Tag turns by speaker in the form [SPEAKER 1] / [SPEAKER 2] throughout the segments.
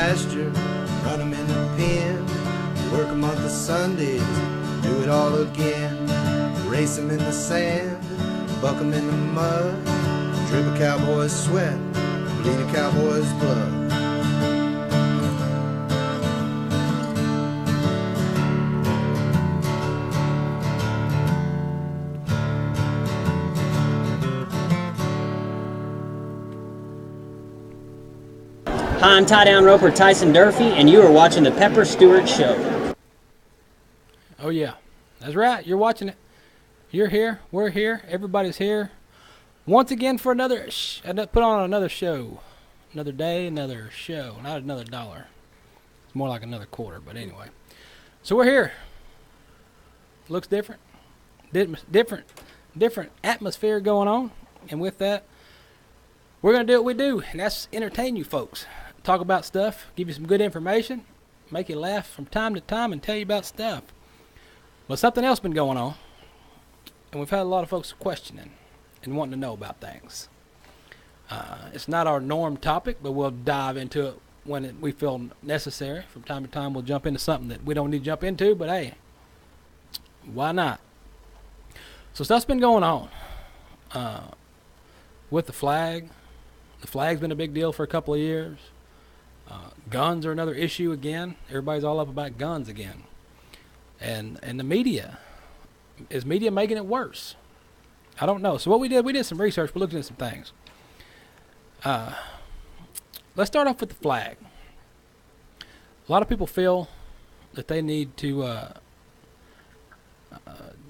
[SPEAKER 1] pasture, run 'em in the pen, work 'em on the Sundays, do it all again. Race 'em in the sand, buck 'em in the mud, drip a cowboy's sweat, bleed a cowboy's blood.
[SPEAKER 2] Hi, I'm tie-down roper Tyson Durfee, and you are watching the Pepper Stewart Show.
[SPEAKER 3] Oh yeah, that's right. You're watching it. You're here. We're here. Everybody's here. Once again for another. Put on another show. Another day, another show. Not another dollar. It's more like another quarter. But anyway, so we're here. Looks different. Different atmosphere going on, and with that, we're gonna do what we do, and that's entertain you folks. Talk about stuff, give you some good information, make you laugh from time to time, and tell you about stuff. But something else been going on, and we've had a lot of folks questioning and wanting to know about things. It's not our norm topic, but we'll dive into it when we feel necessary. From time to time, we'll jump into something that we don't need to jump into, but hey, why not? So stuff's been going on with the flag. The flag's been a big deal for a couple of years. Guns are another issue again. Everybody's all up about guns again. And the media. Is media making it worse? I don't know. So what we did some research. We looked into some things. Let's start off with the flag. A lot of people feel that they need to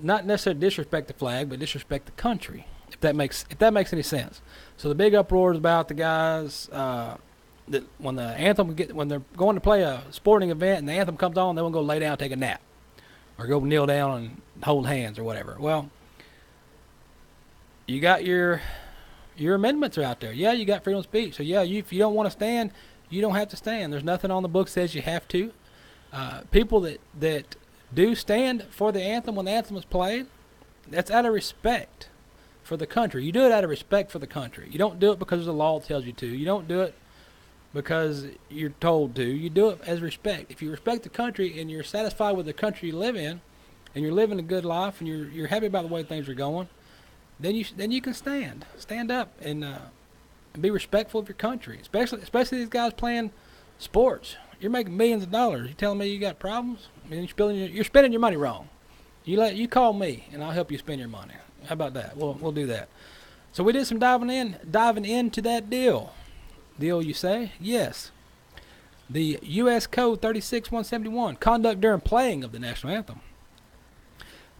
[SPEAKER 3] not necessarily disrespect the flag, but disrespect the country. If that makes any sense. So the big uproar is about the guys that when they're going to play a sporting event and the anthem comes on, they want to go lay down and take a nap, or go kneel down and hold hands or whatever. Well, you got your amendments are out there. Yeah, you got freedom of speech. So yeah, if you don't want to stand, you don't have to stand. There's nothing on the book says you have to. People that do stand for the anthem when the anthem is played, that's out of respect for the country. You do it out of respect for the country. You don't do it because the law tells you to. You don't do it because you're told to. You do it as respect. If you respect the country and you're satisfied with the country you live in, and you're living a good life, and you're happy about the way things are going, then you can stand up and be respectful of your country. Especially these guys playing sports. You're making millions of dollars. You telling me you got problems? I mean, you're spending your money wrong. You call me and I'll help you spend your money. How about that? We'll do that. So we did some diving into that deal. Deal, you say? Yes. The U.S. Code 36171, conduct during playing of the national anthem.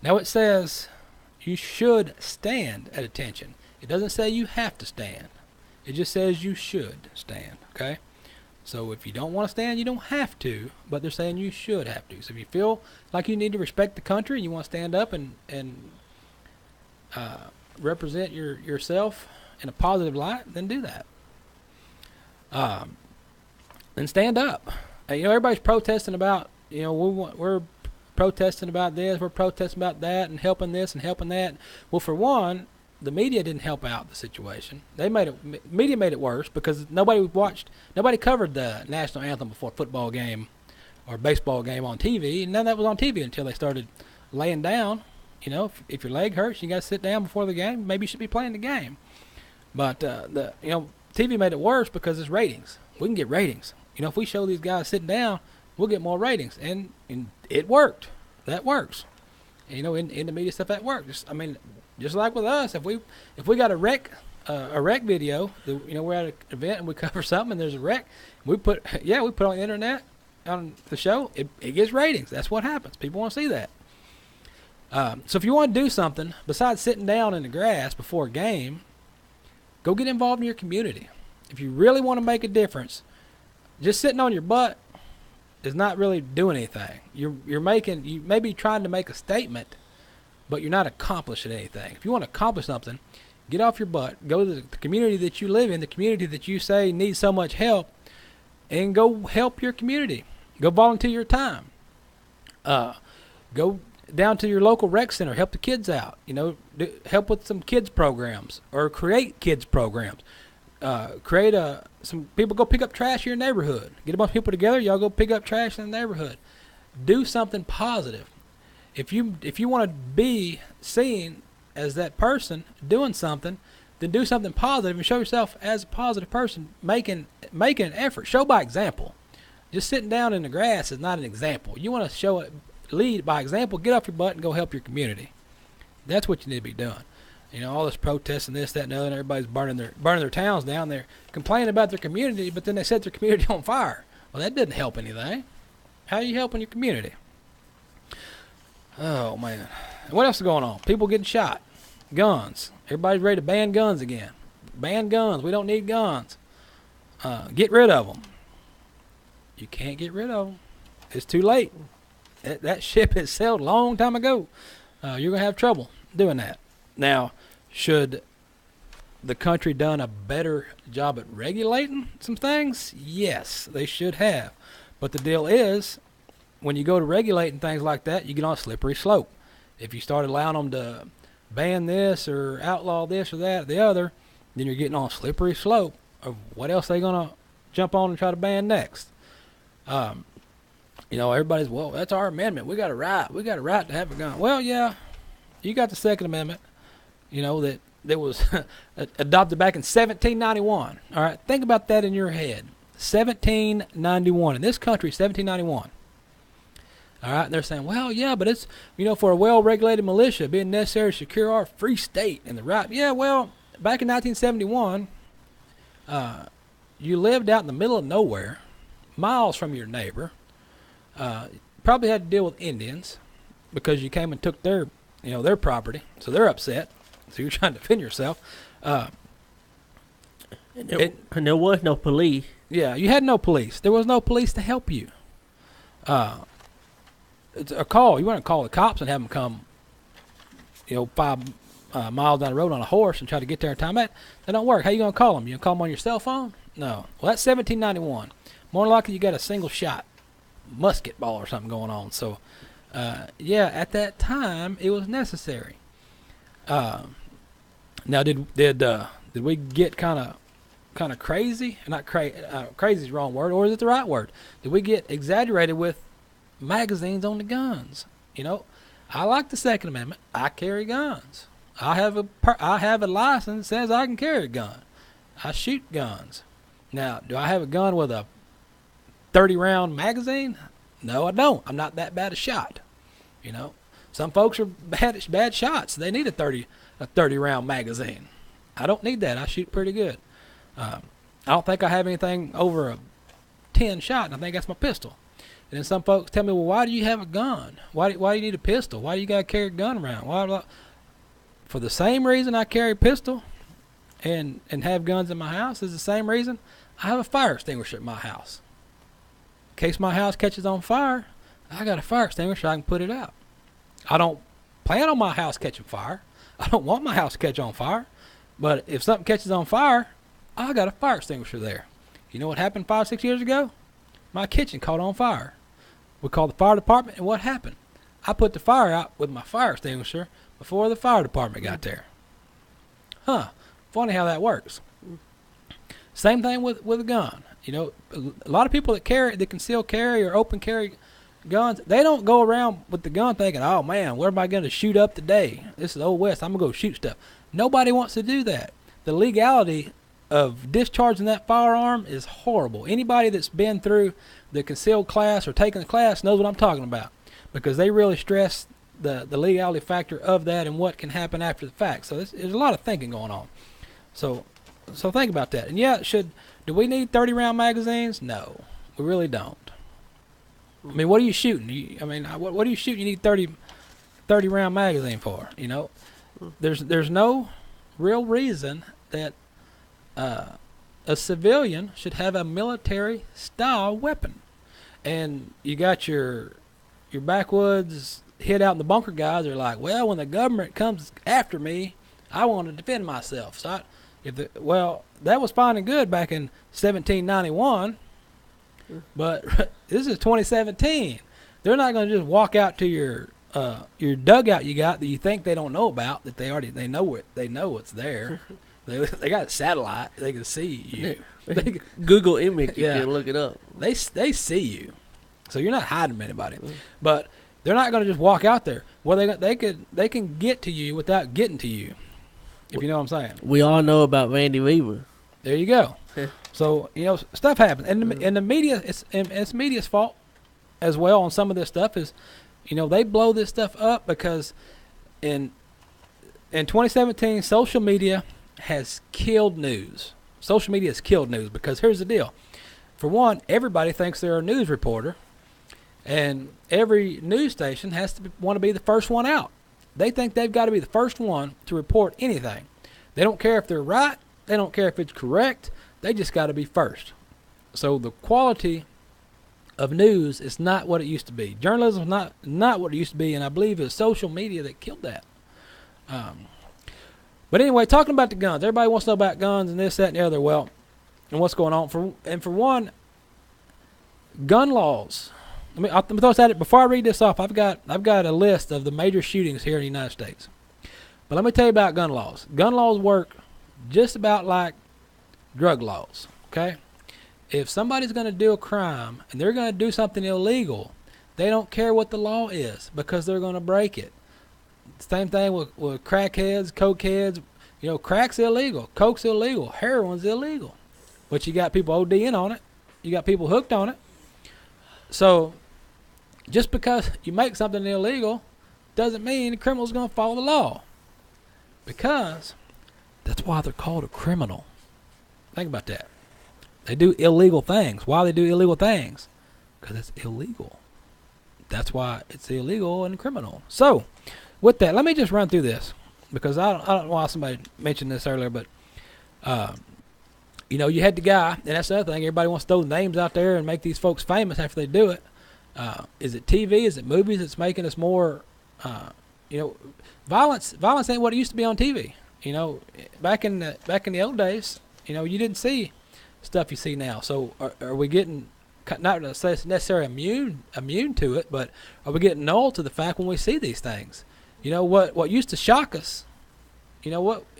[SPEAKER 3] Now it says you should stand at attention. It doesn't say you have to stand. It just says you should stand. Okay. So if you don't want to stand, you don't have to, but they're saying you should have to. So if you feel like you need to respect the country and you want to stand up and represent yourself in a positive light, then do that. Then stand up. Everybody's protesting about, we're protesting about this, we're protesting about that, and helping this and helping that. Well, for one, the media didn't help out the situation. Media made it worse because nobody covered the national anthem before a football game or baseball game on TV, and none of that was on TV until they started laying down. If your leg hurts, you got to sit down before the game. Maybe you should be playing the game. But TV made it worse because it's ratings. We can get ratings. If we show these guys sitting down, we'll get more ratings, and it worked. That works. In the media stuff, that works. Just like with us, if we got a wreck video, we're at an event and we cover something and there's a wreck, we put on the internet on the show. It gets ratings. That's what happens. People want to see that. So if you want to do something besides sitting down in the grass before a game, go get involved in your community. If you really want to make a difference, just sitting on your butt is not really doing anything. You may be trying to make a statement, but you're not accomplishing anything. If you want to accomplish something, get off your butt, go to the community that you live in, the community that you say needs so much help, and go help your community. Go volunteer your time. Go down to your local rec center, help the kids out. Help with some kids programs or create kids programs. Create some people go pick up trash in your neighborhood. Get a bunch of people together. Y'all go pick up trash in the neighborhood. Do something positive. If you want to be seen as that person doing something, then do something positive and show yourself as a positive person, making an effort. Show by example. Just sitting down in the grass is not an example. You want to lead by example. Get off your butt and go help your community. That's what you need to be doing. All this protesting, this, that, and the other, and everybody's burning their towns down. They're complaining about their community, but then they set their community on fire. Well, that didn't help anything. How are you helping your community? Oh, man. What else is going on? People getting shot. Guns. Everybody's ready to ban guns again. Ban guns. We don't need guns. Get rid of them. You can't get rid of them. It's too late. That ship has sailed a long time ago. You're going to have trouble doing that. Now, should the country done a better job at regulating some things? Yes, they should have. But the deal is, when you go to regulating things like that, you get on a slippery slope. If you start allowing them to ban this or outlaw this or that or the other, then you're getting on a slippery slope of what else they're going to jump on and try to ban next. Everybody's, well, that's our amendment. We got a right. We got a right to have a gun. Well, yeah, you got the Second Amendment, that was adopted back in 1791. All right, think about that in your head. 1791. In this country, 1791. All right, and they're saying, well, yeah, but it's, for a well-regulated militia being necessary to secure our free state and the right. Yeah, well, back in 1971, you lived out in the middle of nowhere, miles from your neighbor. Probably had to deal with Indians because you came and took their property, so they're upset. So you're trying to defend yourself.
[SPEAKER 2] And there was no police.
[SPEAKER 3] Yeah, you had no police. There was no police to help you. It's a call. You want to call the cops and have them come, 5 miles down the road on a horse and try to get there in time. That don't work. How you going to call them? You going to call them on your cell phone? No. Well, that's 1791. More than likely you got a single shot musket ball or something going on. So, at that time it was necessary. Now, did we get kind of crazy? Not crazy is the wrong word, or is it the right word? Did we get exaggerated with magazines on the guns? I like the Second Amendment. I carry guns. I have a license that says I can carry a gun. I shoot guns. Now, do I have a gun with a 30-round magazine? No, I don't. I'm not that bad a shot. Some folks are bad shots. They need a 30-round magazine. I don't need that. I shoot pretty good. I don't think I have anything over a 10 shot, and I think that's my pistol. And then some folks tell me, well, why do you have a gun? Why do you need a pistol? Why do you got to carry a gun around? For the same reason I carry a pistol and have guns in my house is the same reason I have a fire extinguisher at my house. In case my house catches on fire, I got a fire extinguisher, I can put it out. I don't plan on my house catching fire. I don't want my house to catch on fire. But if something catches on fire, I got a fire extinguisher there. You know what happened 5-6 years ago? My kitchen caught on fire. We called the fire department, and what happened? I put the fire out with my fire extinguisher before the fire department got there. Funny how that works. Same thing with a gun. A lot of people that conceal carry or open carry guns, they don't go around with the gun thinking, oh man, where am I going to shoot up today? This is Old West. I'm going to go shoot stuff. Nobody wants to do that. The legality of discharging that firearm is horrible. Anybody that's been through the concealed class or taken the class knows what I'm talking about, because they really stress the legality factor of that and what can happen after the fact. So there's a lot of thinking going on. So think about that. And do we need 30-round magazines? No, we really don't. I mean, what are you shooting? What are you shooting? You need 30-round magazine for? There's no real reason that a civilian should have a military-style weapon. And you got your backwoods hid out in the bunker guys are like, well, when the government comes after me, I want to defend myself. So that was fine and good back in 1791. But this is 2017. They're not going to just walk out to your dugout you got that you think they don't know about, that they know it's there. They got a satellite. They can see you.
[SPEAKER 4] Google image, you
[SPEAKER 3] Yeah.
[SPEAKER 4] can look it up.
[SPEAKER 3] They see you, so you're not hiding from anybody. But they're not going to just walk out there. Well, they can get to you without getting to you. If you know what I'm saying.
[SPEAKER 4] We all know about Randy Weaver.
[SPEAKER 3] There you go. So stuff happens, and the media, it's media's fault as well on some of this stuff. Is they blow this stuff up because in 2017, social media has killed news. Social media has killed news because here's the deal. For one, everybody thinks they're a news reporter, and every news station has to want to be the first one out. They think they've got to be the first one to report anything. They don't care if they're right. They don't care if it's correct. They just got to be first. So the quality of news is not what it used to be. Journalism is not what it used to be, and I believe it's social media that killed that. But anyway, talking about the guns, everybody wants to know about guns and this, that, and the other. Well, and what's going on? For one, gun laws. I'll throw this at it before I read this off. I've got a list of the major shootings here in the United States. But let me tell you about gun laws. Gun laws work just about like drug laws. Okay, if somebody's going to do a crime and they're going to do something illegal, they don't care what the law is because they're going to break it. Same thing with crackheads, cokeheads. Crack's illegal, coke's illegal, heroin's illegal. But you got people ODing on it. You got people hooked on it. So just because you make something illegal doesn't mean the criminal's going to follow the law. Because that's why they're called a criminal. Think about that. They do illegal things. Why they do illegal things? Because it's illegal. That's why it's illegal and criminal. So with that, let me just run through this because I don't know why somebody mentioned this earlier, but you had the guy, and that's the other thing. Everybody wants to throw names out there and make these folks famous after they do it. Is it TV? Is it movies that's making us more? Violence ain't what it used to be on TV. Back in the old days, you didn't see stuff you see now. So are we getting not necessarily immune to it, but are we getting null to the fact when we see these things? What used to shock us,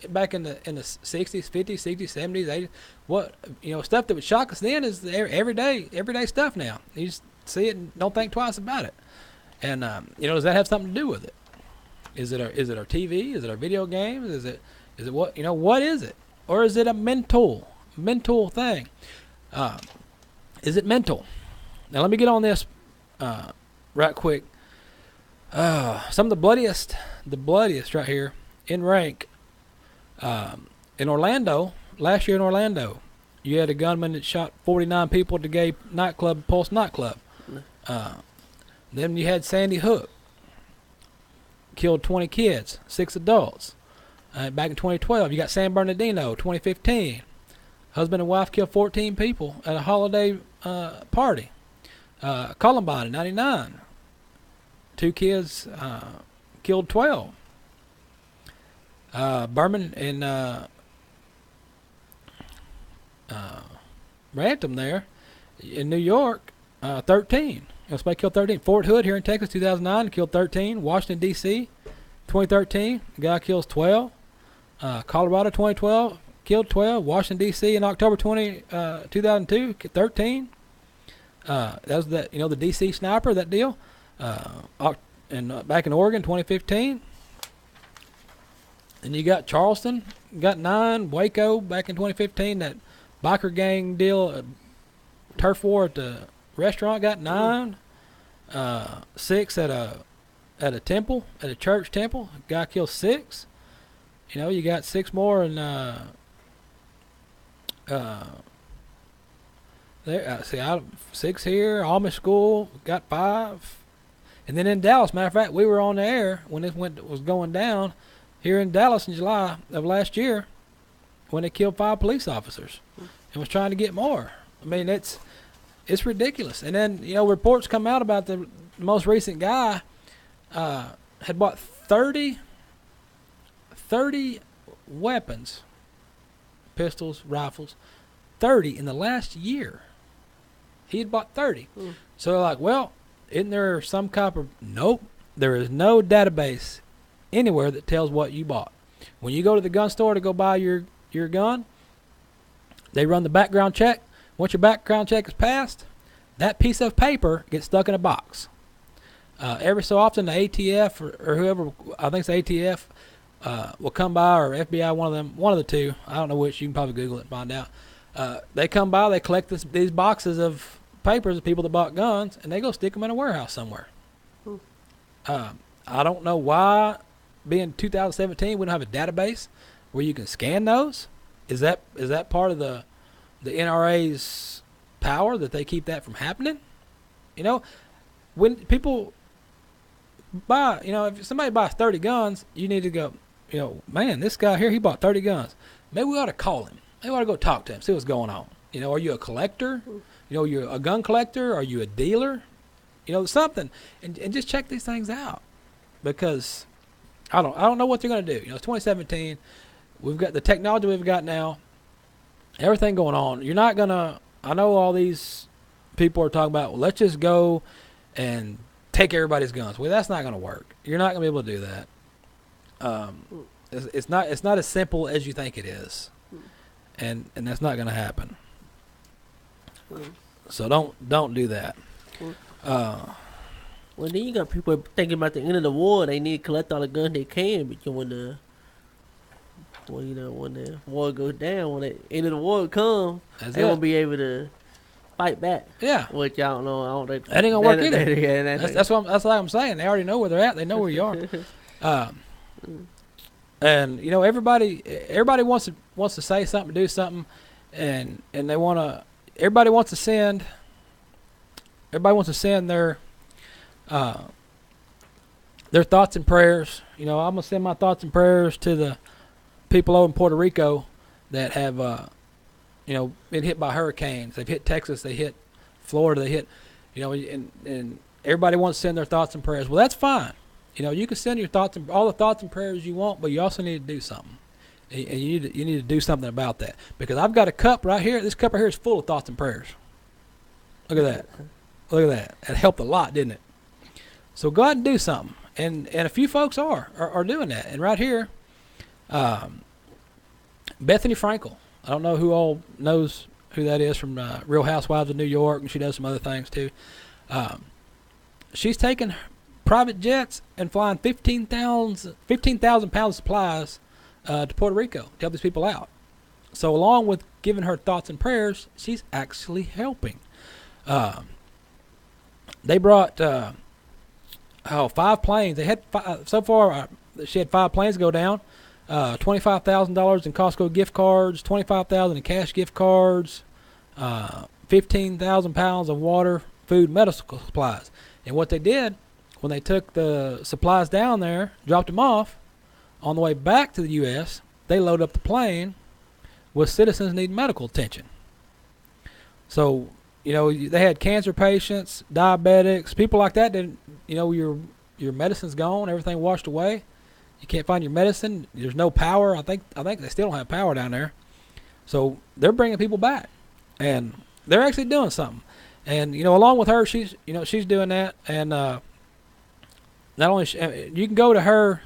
[SPEAKER 3] back in the 60s, 50s, 60s, 70s, 80s, what stuff that would shock us then is everyday stuff now. You just see it and don't think twice about it. And does that have something to do with it? Is it our TV? Is it our video games? Is it what what is it? Or is it a mental thing? Is it mental? Now let me get on this right quick. Some of the bloodiest right here in rank. In Orlando, last year in Orlando, you had a gunman that shot 49 people at the gay nightclub, Pulse nightclub. Then you had Sandy Hook, killed 20 kids, 6 adults. Back in 2012, you got San Bernardino, 2015. Husband and wife killed 14 people at a holiday party. Columbine in 99. 2 kids killed 12. Berman and Rantham there in New York, 13. Somebody killed 13. Fort Hood here in Texas, 2009, killed 13. Washington, D.C., 2013, a guy kills 12. Colorado, 2012, killed 12. Washington, D.C., in October 2002, 13. That was the D.C. sniper, that deal. And back in Oregon, 2015. And you got Charleston, got 9. Waco, back in 2015, that biker gang deal, turf war at the restaurant, got 9. 6 at a temple, at a church temple. A guy killed 6. You got 6 more in there. 6 here. Amish school got 5. And then in Dallas, matter of fact, we were on the air when this was going down here in Dallas in July of last year when they killed 5 police officers and was trying to get more. I mean, it's ridiculous. And then, reports come out about the most recent guy had bought 30 weapons, pistols, rifles, 30 in the last year. He had bought 30. So they're like, well, isn't there some type of... Nope. There is no database anywhere that tells what you bought. When you go to the gun store to go buy your your gun. They run the background check. Once your background check is passed, that piece of paper gets stuck in a box. Every so often, the ATF or whoever, I think it's the ATF, will come by, or FBI, one of the two. I don't know which. You can probably Google it and find out. They come by, they collect these boxes of papers of people that bought guns, and they go stick them in a warehouse somewhere. I don't know why, being 2017, we don't have a database where you can scan those. Is that part of the NRA's power that they keep that from happening? You know, when people buy, if somebody buys 30 guns, you need to go, man, this guy here, he bought 30 guns. Maybe we ought to call him. Maybe we ought to go talk to him, see what's going on. Are you a collector? You're a gun collector? Are you a dealer? Something. And just check these things out. Because I don't know what they're going to do. It's 2017. We've got the technology we've got now. Everything going on. You're not going to, I know all these people are talking about, well, let's just go and take everybody's guns. Well, that's not going to work. You're not going to be able to do that. It's not as simple as you think it is. And that's not going to happen. So don't do that.
[SPEAKER 4] Well, then you got people thinking about the end of the war. They need to collect all the guns they can, but when the war goes down, when the end of the war comes, they won't be able to fight back.
[SPEAKER 3] Yeah.
[SPEAKER 4] Which I don't know.
[SPEAKER 3] That ain't gonna work either. That's what I'm saying. They already know where they're at. They know where you are. And everybody wants to say something, do something, and they want to. Everybody wants to send their thoughts and prayers. I'm gonna send my thoughts and prayers to the people over in Puerto Rico that have been hit by hurricanes. They've hit Texas, they hit Florida, they hit and everybody wants to send their thoughts and prayers. Well, that's fine. You can send your all the thoughts and prayers you want, but you also need to do something. And you need to do something about that. Because I've got a cup right here. This cup right here is full of thoughts and prayers. Look at that. Look at that. It helped a lot, didn't it? So go out and do something. And a few folks are doing that. And right here, Bethany Frankel. I don't know who all knows who that is from Real Housewives of New York, and she does some other things too. She's taken private jets and flying 15,000 pounds of supplies to Puerto Rico to help these people out. So along with giving her thoughts and prayers, she's actually helping. They brought 5 planes. They had so far. She had 5 planes go down. $25,000 in Costco gift cards, $25,000 in cash gift cards, 15,000 pounds of water, food, medical supplies. And what they did when they took the supplies down there, dropped them off, on the way back to the U.S., they load up the plane with citizens needing medical attention. So, they had cancer patients, diabetics, people like that. That your medicine's gone, everything washed away. You can't find your medicine. There's no power. I think they still don't have power down there. So they're bringing people back, and they're actually doing something. And along with her, she's doing that. And not only you can go to her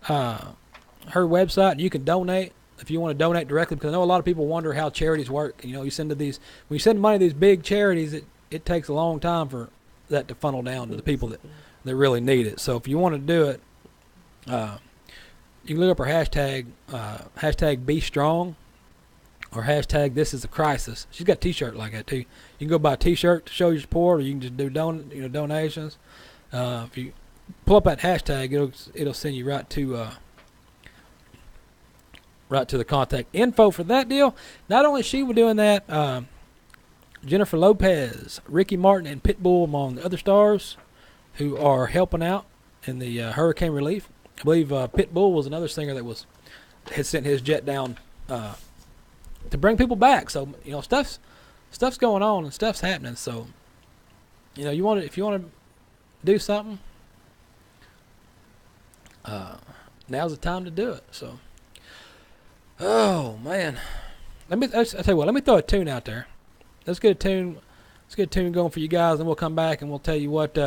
[SPEAKER 3] website and you can donate if you want to donate directly, because I know a lot of people wonder how charities work. You send to these, when you send money to these big charities, it takes a long time for that to funnel down to the people that really need it. So if you want to do it, you can look up her hashtag Be Strong, or hashtag This Is a Crisis. She's got a T-shirt like that too. You can go buy a T-shirt to show your support, or you can just do donations. If you pull up that hashtag, it'll send you right to the contact info for that deal. Not only is she doing that, Jennifer Lopez, Ricky Martin, and Pitbull among the other stars who are helping out in the hurricane relief. I believe Pitbull was another singer that had sent his jet down to bring people back. So stuff's going on and stuff's happening. So if you want to do something, now's the time to do it. So, oh man, I tell you what. Let me throw a tune out there. Let's get a tune going for you guys, and we'll come back and we'll tell you what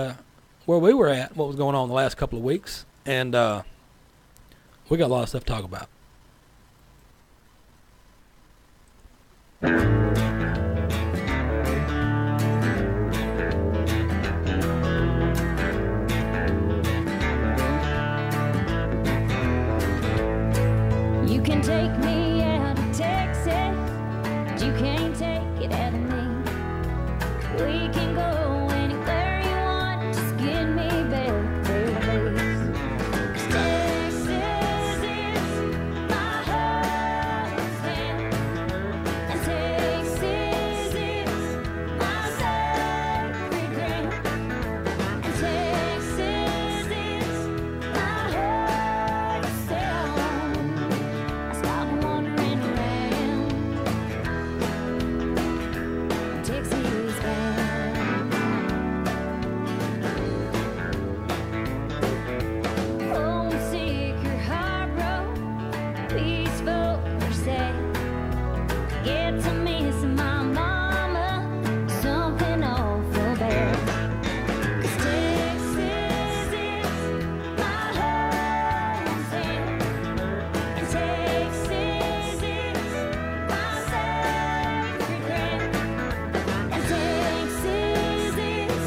[SPEAKER 3] where we were at, what was going on the last couple of weeks, and we got a lot of stuff to talk about.
[SPEAKER 5] You can take me out of Texas, but you can't take it out of me. We can go anywhere you want, just get me back there, please. 'Cause Texas is my hometown, and Texas is my sacred ground, and Texas is my heart sound. I stop wandering around Texas bound. Homesick or heartbroken, peaceful or sad, get to missing my mama, something awful bad. 'Cause Texas is my hometown, and Texas is my sacred ground, and Texas is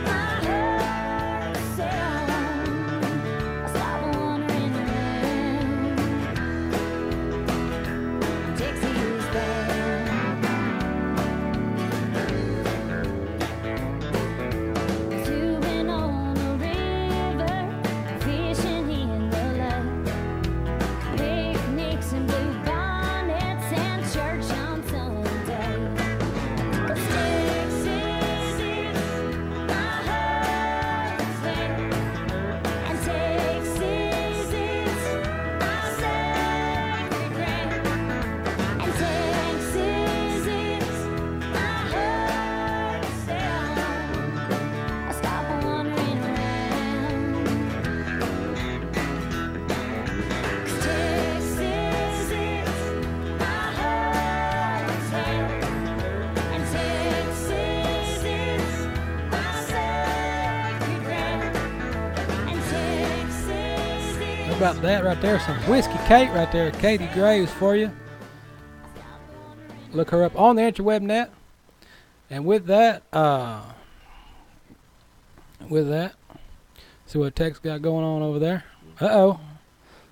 [SPEAKER 5] my heart sound. I stop wandering around Texas bound. Tubing on the river, fishing in the lake, picnics and blue bonnets and church on Sunday. 'Cause Texas is my hometown, and Texas is my sacred ground, and Texas is my heart sound. I stop wandering around 'cause Texas is my hometown, and Texas is my sacred ground, and Texas is
[SPEAKER 3] How about that right there? Some Whiskey Kate right there. Katie Graves for you. Look her up on the interweb net. And with that, see what Tech's got going on over there. Uh-oh.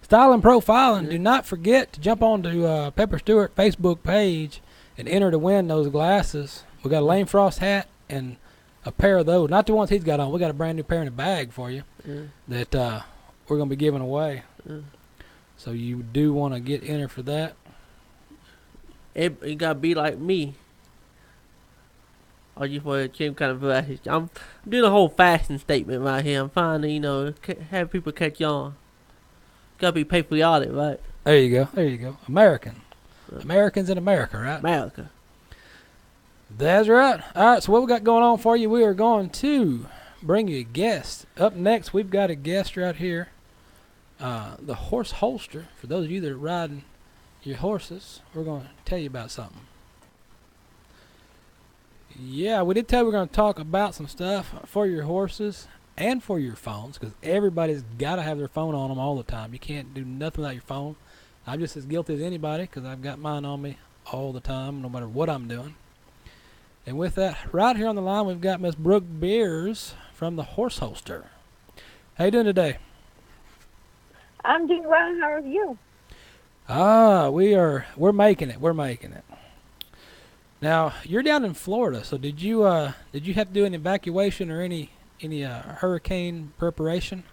[SPEAKER 3] Styling Profiling. Do not forget to jump on to Pepper Stewart Facebook page and enter to win those glasses. We got a Lane Frost hat and a pair of those. Not the ones he's got on. We got a brand new pair in a bag for you that we're going to be giving away. So you do want to get entered for that.
[SPEAKER 4] It gotta be like me. Or just want to change kind of advice. I'm doing a whole fashion statement right here. I'm trying to, have people catch on. Gotta be patriotic, right?
[SPEAKER 3] There you go. There you go. American. Americans in America, right?
[SPEAKER 4] America.
[SPEAKER 3] That's right. All right, so what we got going on for you, we are going to bring you a guest. Up next, we've got a guest right here. The Horse Holster. For those of you that are riding your horses, we're going to tell you about something. Yeah, we did tell you we're going to talk about some stuff for your horses and for your phones, because everybody's got to have their phone on them all the time. You can't do nothing without your phone. I'm just as guilty as anybody because I've got mine on me all the time, no matter what I'm doing. And with that, right here on the line, we've got Miss Brooke Beers from the Horse Holster. How you doing today?
[SPEAKER 6] I'm doing well. How are you?
[SPEAKER 3] We're making it. We're making it. Now, you're down in Florida, so did you have to do an evacuation or any hurricane preparation?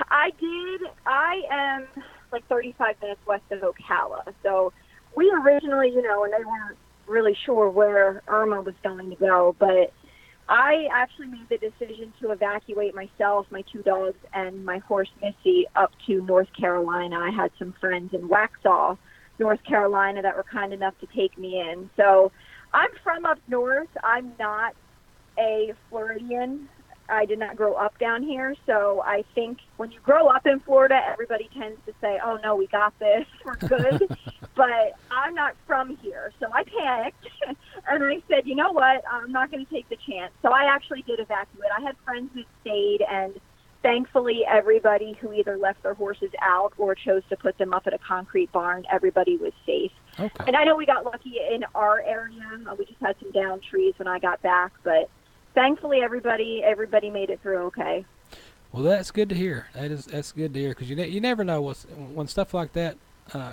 [SPEAKER 6] I did. I am like 35 minutes west of Ocala. So we originally, and they weren't really sure where Irma was going to go, but I actually made the decision to evacuate myself, my two dogs, and my horse Missy up to North Carolina. I had some friends in Waxhaw, North Carolina, that were kind enough to take me in. So I'm from up north. I'm not a Floridian. I did not grow up down here. So I think when you grow up in Florida, everybody tends to say, oh, no, we got this. We're good. But I'm not from here. So I panicked, and I said, you know what? I'm not going to take the chance. So I actually did evacuate. I had friends that stayed, and thankfully everybody who either left their horses out or chose to put them up at a concrete barn, everybody was safe.
[SPEAKER 3] Okay.
[SPEAKER 6] And I know we got lucky in our area. We just had some down trees when I got back, but thankfully everybody made it through okay.
[SPEAKER 3] Well, that's good to hear. That's good to hear because you never know when stuff like that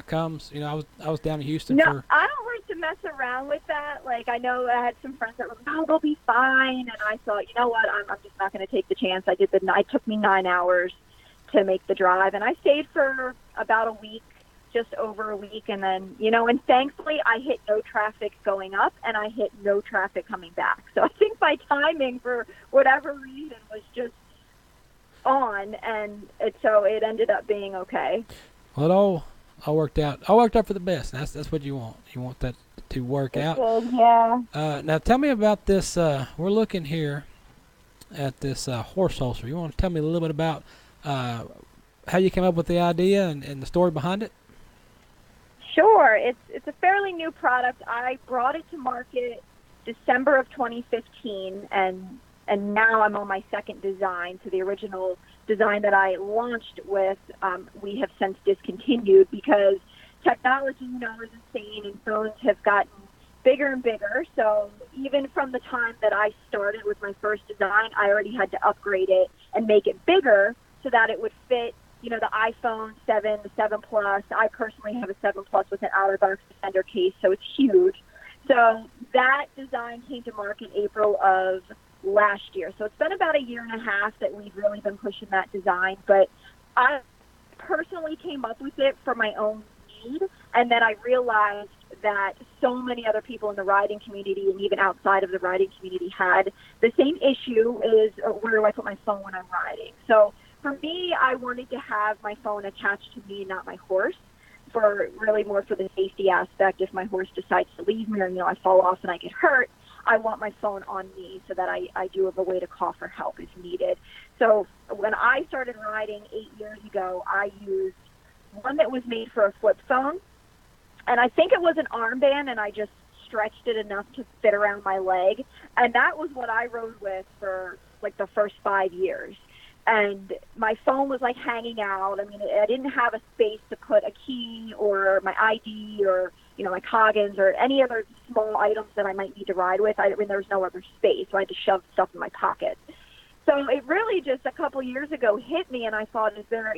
[SPEAKER 3] comes. You know, I was down in Houston
[SPEAKER 6] No,
[SPEAKER 3] for.
[SPEAKER 6] I don't like to mess around with that. Like, I know I had some friends that were like, "Oh, they'll be fine," and I thought, you know what, I'm just not going to take the chance. It took me 9 hours to make the drive, and I stayed for about a week, just over a week, and then, and thankfully I hit no traffic going up, and I hit no traffic coming back. So I think my timing, for whatever reason, was just on, and so it ended up being okay.
[SPEAKER 3] Well, it all worked out. All worked out for the best. That's what you want. You want that to work out.
[SPEAKER 6] Yeah.
[SPEAKER 3] Now tell me about this. We're looking here at this horse holster. You want to tell me a little bit about how you came up with the idea and the story behind it?
[SPEAKER 6] Sure. It's a fairly new product. I brought it to market December of 2015, and now I'm on my second design. So the original design that I launched with, we have since discontinued because technology, is insane, and phones have gotten bigger and bigger. So even from the time that I started with my first design, I already had to upgrade it and make it bigger so that it would fit, the iPhone 7, the 7 Plus. I personally have a 7 Plus with an outer-box Defender case, so it's huge. So that design came to market April of last year. So it's been about a year and a half that we've really been pushing that design. But I personally came up with it for my own need, and then I realized that so many other people in the riding community and even outside of the riding community had the same issue, is where do I put my phone when I'm riding? So for me, I wanted to have my phone attached to me, not my horse, for really more for the safety aspect. If my horse decides to leave me, or I fall off and I get hurt, I want my phone on me so that I do have a way to call for help if needed. So when I started riding 8 years ago, I used one that was made for a flip phone, and I think it was an armband, and I just stretched it enough to fit around my leg, and that was what I rode with for like the first 5 years. And my phone was like hanging out. I mean, I didn't have a space to put a key or my ID or, my Coggins or any other small items that I might need to ride with. There was no other space, so I had to shove stuff in my pocket. So it really just a couple years ago hit me, and I thought, is there,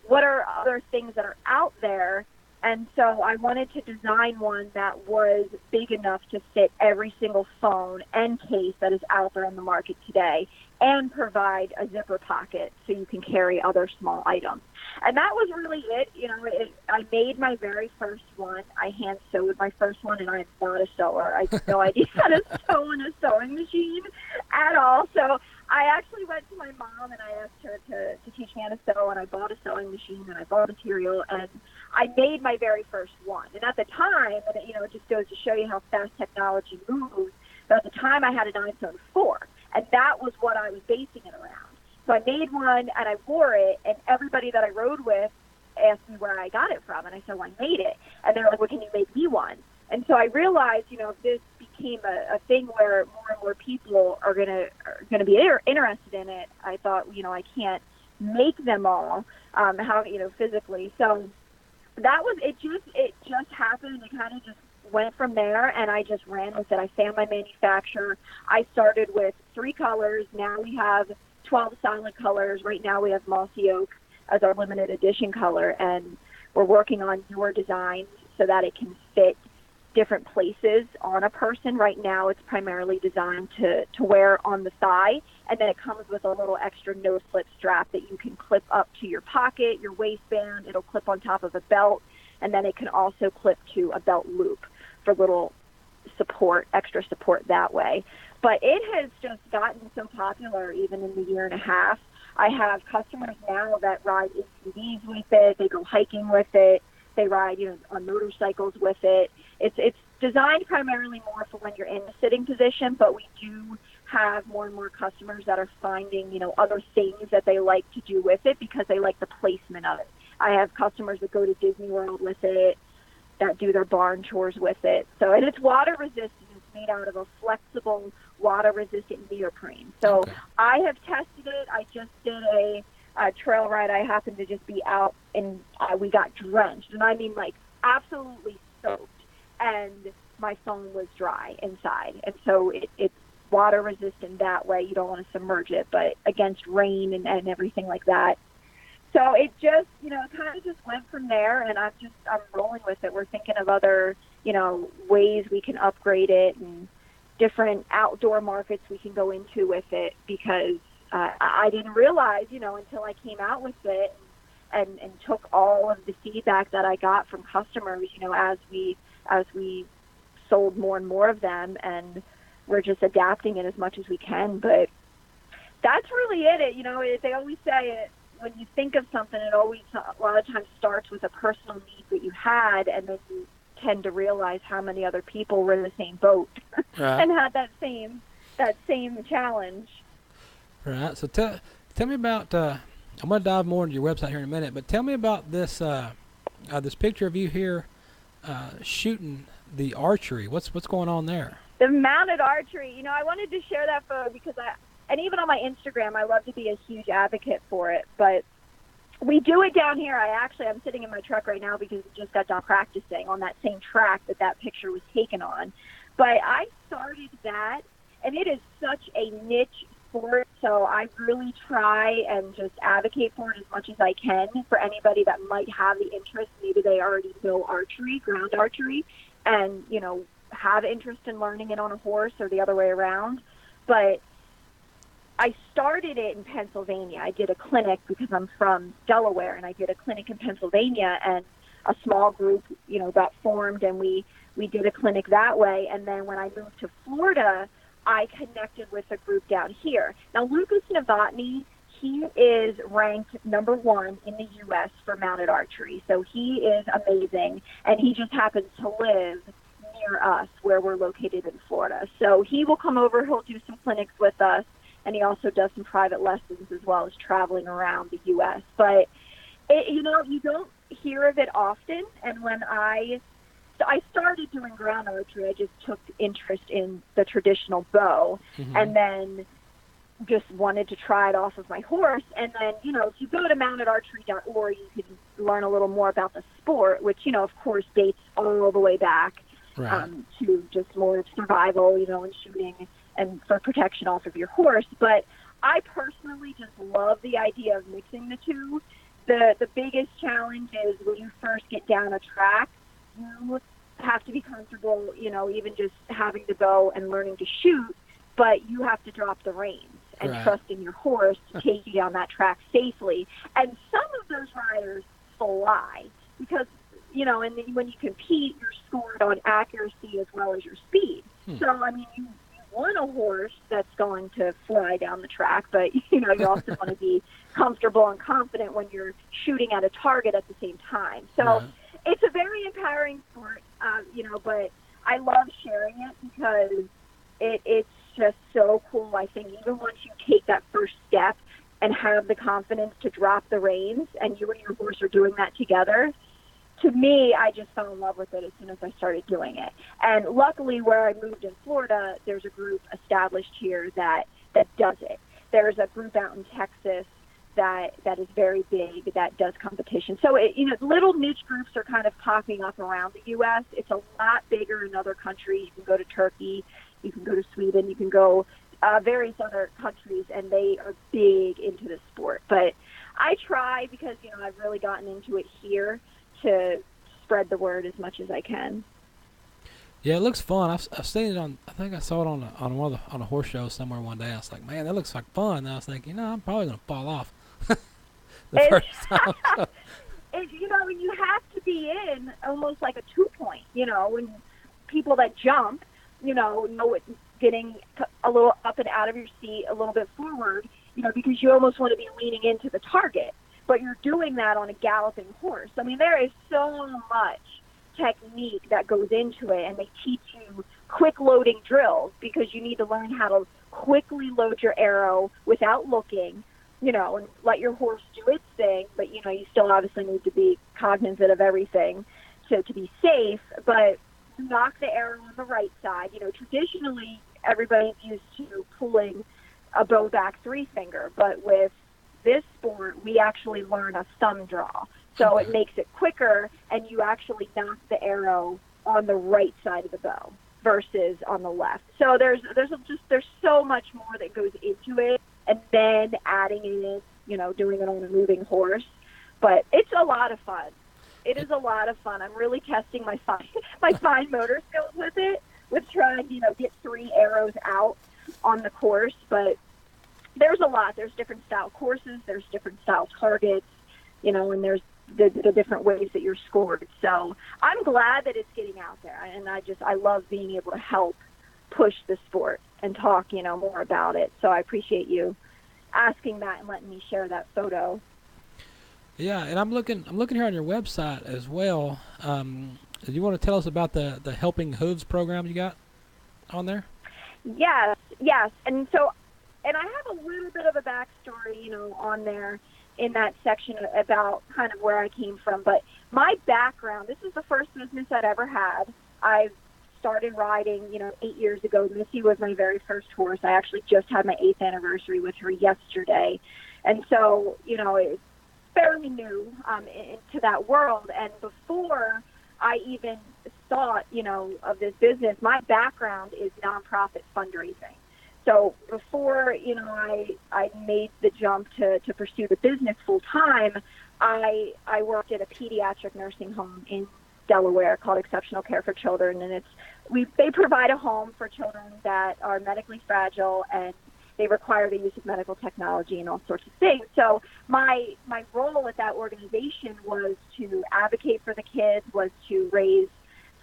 [SPEAKER 6] what are other things that are out there? And so I wanted to design one that was big enough to fit every single phone and case that is out there on the market today, and provide a zipper pocket so you can carry other small items. And that was really it. I made my very first one. I hand sewed my first one, and I'm not a sewer. I have no idea how to sew in a sewing machine at all. So I actually went to my mom and I asked her to teach me how to sew, and I bought a sewing machine and I bought material, and I made my very first one. And at the time, and it just goes to show you how fast technology moves, but at the time I had an iPhone 4, and that was what I was basing it around. So I made one and I wore it, and everybody that I rode with asked me where I got it from, and I said, well, I made it. And they're like, well, can you make me one? And so I realized, if this became a thing where more and more people are gonna be interested in it, I thought, I can't make them all, physically. So that was it. It just happened. It kind of just went from there, and I just ran with it. I found my manufacturer. I started with 3 colors. Now we have 12 solid colors. Right now we have mossy oak as our limited edition color, and we're working on newer designs so that it can fit different places on a person. Right now it's primarily designed to wear on the thigh, and then it comes with a little extra no-slip strap that you can clip up to your pocket, your waistband. It'll clip on top of a belt, and then it can also clip to a belt loop for little support, extra support that way. But it has just gotten so popular even in the year and a half. I have customers now that ride ATVs with it. They go hiking with it. They ride, on motorcycles with it. It's designed primarily more for when you're in the sitting position, but we do have more and more customers that are finding, other things that they like to do with it because they like the placement of it. I have customers that go to Disney World with it, that do their barn chores with it. So, and it's water resistant. It's made out of a flexible, water resistant neoprene. So
[SPEAKER 3] Okay.
[SPEAKER 6] I have tested it. I just did a trail ride. I happened to just be out, and we got drenched. And I mean, like, absolutely soaked, and my phone was dry inside. And so it's water resistant that way. You don't want to submerge it, but against rain and everything like that. So it just, you know, kind of just went from there, and I'm rolling with it. We're thinking of other, you know, ways we can upgrade it and different outdoor markets we can go into with it, because I didn't realize, you know, until I came out with it and took all of the feedback that I got from customers, you know, as we sold more and more of them, and we're just adapting it as much as we can. But that's really it. You know, they always say it, when you think of something, it always a lot of times starts with a personal need that you had, and then you tend to realize how many other people were in the same boat and had that same challenge.
[SPEAKER 3] Right. So tell me about. I'm going to dive more into your website here in a minute, but tell me about this this picture of you here shooting the archery. What's going on there?
[SPEAKER 6] The mounted archery. You know, I wanted to share that photo because and even on my Instagram, I love to be a huge advocate for it. But we do it down here. I'm sitting in my truck right now because we just got done practicing on that same track that picture was taken on. But I started that, and it is such a niche sport, so I really try and just advocate for it as much as I can for anybody that might have the interest. Maybe they already know archery, ground archery, and, you know, have interest in learning it on a horse or the other way around. But I started it in Pennsylvania. I did a clinic because I'm from Delaware, and I did a clinic in Pennsylvania, and a small group, you know, got formed, and we did a clinic that way. And then when I moved to Florida, I connected with a group down here. Now, Lucas Novotny, he is ranked #1 in the U.S. for mounted archery. So he is amazing, and he just happens to live near us where we're located in Florida. So he will come over, he'll do some clinics with us, and he also does some private lessons as well as traveling around the U.S. But, you know, you don't hear of it often. And when I started doing ground archery, I just took interest in the traditional bow, and then just wanted to try it off of my horse. And then, you know, if you go to mountedarchery.org, you can learn a little more about the sport, which, you know, of course, dates all the way back to just more survival, you know, and shooting and for protection off of your horse. But I personally just love the idea of mixing the two. The biggest challenge is when you first get down a track, you have to be comfortable, you know, even just having to go and learning to shoot, but you have to drop the reins and trust in your horse to take you down that track safely. And some of those riders fly because, you know, and then when you compete, you're scored on accuracy as well as your speed. So, I mean, you want a horse that's going to fly down the track, but, you know, you also want to be comfortable and confident when you're shooting at a target at the same time. So it's a very empowering sport, you know, but I love sharing it because it's just so cool. I think even once you take that first step and have the confidence to drop the reins, and you and your horse are doing that together, to me, I just fell in love with it as soon as I started doing it. And luckily, where I moved in Florida, there's a group established here that does it. There's a group out in Texas that is very big, that does competition. So, you know, little niche groups are kind of popping up around the U.S. It's a lot bigger in other countries. You can go to Turkey, you can go to Sweden, you can go various other countries, and they are big into the sport. But I try because, you know, I've really gotten into it here to spread the word as much as I can.
[SPEAKER 3] Yeah, it looks fun. I've seen it on. I think I saw it on a horse show somewhere one day. I was like, man, that looks like fun. And I was thinking, you know, I'm probably gonna fall off first time.
[SPEAKER 6] You know, you have to be in almost like a 2-point. You know, when people that jump, you know it getting a little up and out of your seat, a little bit forward. You know, because you almost want to be leaning into the target. But you're doing that on a galloping horse. I mean, there is so much technique that goes into it, and they teach you quick loading drills because you need to learn how to quickly load your arrow without looking, you know, and let your horse do its thing. But, you know, you still obviously need to be cognizant of everything to be safe. But knock the arrow on the right side. You know, traditionally, everybody's used to pulling a bow back 3-finger, but with this sport, we actually learn a thumb draw. So it makes it quicker, and you actually knock the arrow on the right side of the bow versus on the left. So there's so much more that goes into it, and then adding in, doing it on a moving horse. But it's a lot of fun. It is a lot of fun. I'm really testing my fine motor skills with it, with trying, get 3 arrows out on the course. But there's a lot. There's different style courses. There's different style targets, and there's the different ways that you're scored. So I'm glad that it's getting out there, and I love being able to help push the sport and talk, more about it. So I appreciate you asking that and letting me share that photo.
[SPEAKER 3] Yeah, and I'm looking here on your website as well. Do you want to tell us about the Helping Hooves program you got on there?
[SPEAKER 6] Yes. And I have a little bit of a backstory, on there in that section about kind of where I came from. But my background, this is the first business I'd ever had. I started riding, 8 years ago. Missy was my very first horse. I actually just had my 8th anniversary with her yesterday. And so, it's fairly new into that world. And before I even thought, of this business, my background is nonprofit fundraising. So before, I made the jump to pursue the business full time, I worked at a pediatric nursing home in Delaware called Exceptional Care for Children, and they provide a home for children that are medically fragile, and they require the use of medical technology and all sorts of things. So my role at that organization was to advocate for the kids, was to raise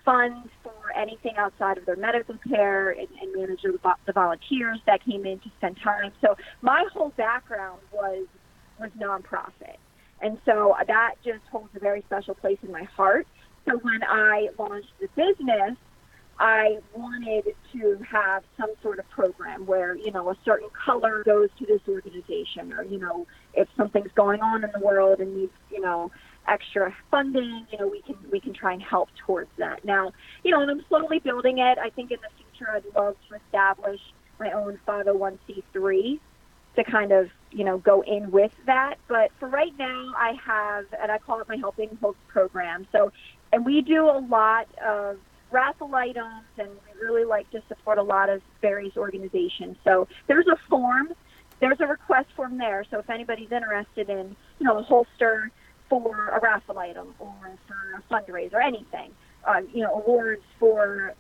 [SPEAKER 6] funds for anything outside of their medical care, and manage the volunteers that came in to spend time. So my whole background was nonprofit. And so that just holds a very special place in my heart. So when I launched the business, I wanted to have some sort of program where, a certain color goes to this organization, or, if something's going on in the world and needs, extra funding, we can try and help towards that. Now, and I'm slowly building it. I think in the future I'd love to establish my own 501c3 to kind of, go in with that. But for right now, I have, and I call it my Helping Hooves program. So, and we do a lot of raffle items, and we really like to support a lot of various organizations. So there's a form, there's a request form there. So if anybody's interested in, a holster for a raffle item, or for a fundraiser, anything, awards for,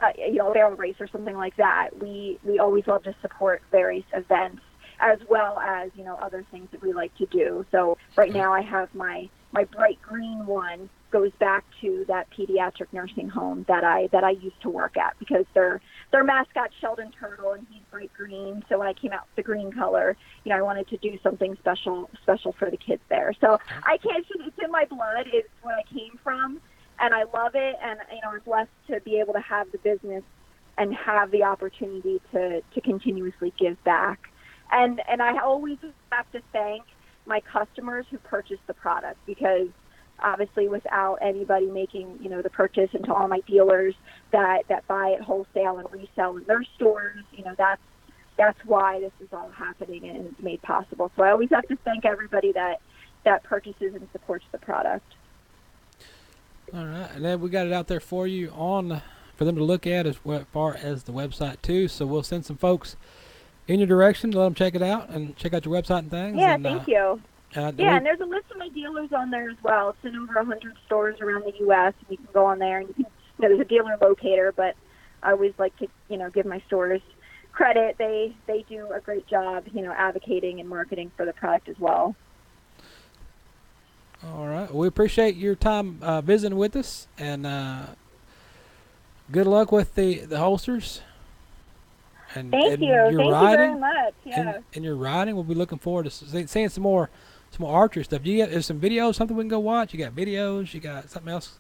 [SPEAKER 6] a barrel race or something like that, we always love to support various events, as well as, other things that we like to do. So right now I have my bright green one goes back to that pediatric nursing home that I used to work at, because their mascot Sheldon Turtle, and he's bright green. So when I came out with the green color, I wanted to do something special for the kids there. So I can't, it's in my blood. It's where I came from, and I love it. And I'm blessed to be able to have the business and have the opportunity to continuously give back. And I always have to thank my customers who purchase the product, because obviously without anybody making, the purchase, and to all my dealers that buy it wholesale and resell in their stores, that's why this is all happening and made possible. So I always have to thank everybody that purchases and supports the product.
[SPEAKER 3] All right, and then we got it out there for you for them to look at as far as the website too. So we'll send some folks in your direction to let them check it out and check out your website and things.
[SPEAKER 6] Yeah,
[SPEAKER 3] and,
[SPEAKER 6] thank you. And there's a list of my dealers on there as well. It's in over 100 stores around the U.S. and you can go on there, and you can, there's a dealer locator, but I always like to, give my stores credit. They do a great job, advocating and marketing for the product as well.
[SPEAKER 3] All right. We appreciate your time visiting with us, and good luck with the holsters. And,
[SPEAKER 6] Thank you. Thank you very much. Yeah.
[SPEAKER 3] And your riding, we'll be looking forward to seeing some more archery stuff. There's some videos, something we can go watch. You got videos. You got something else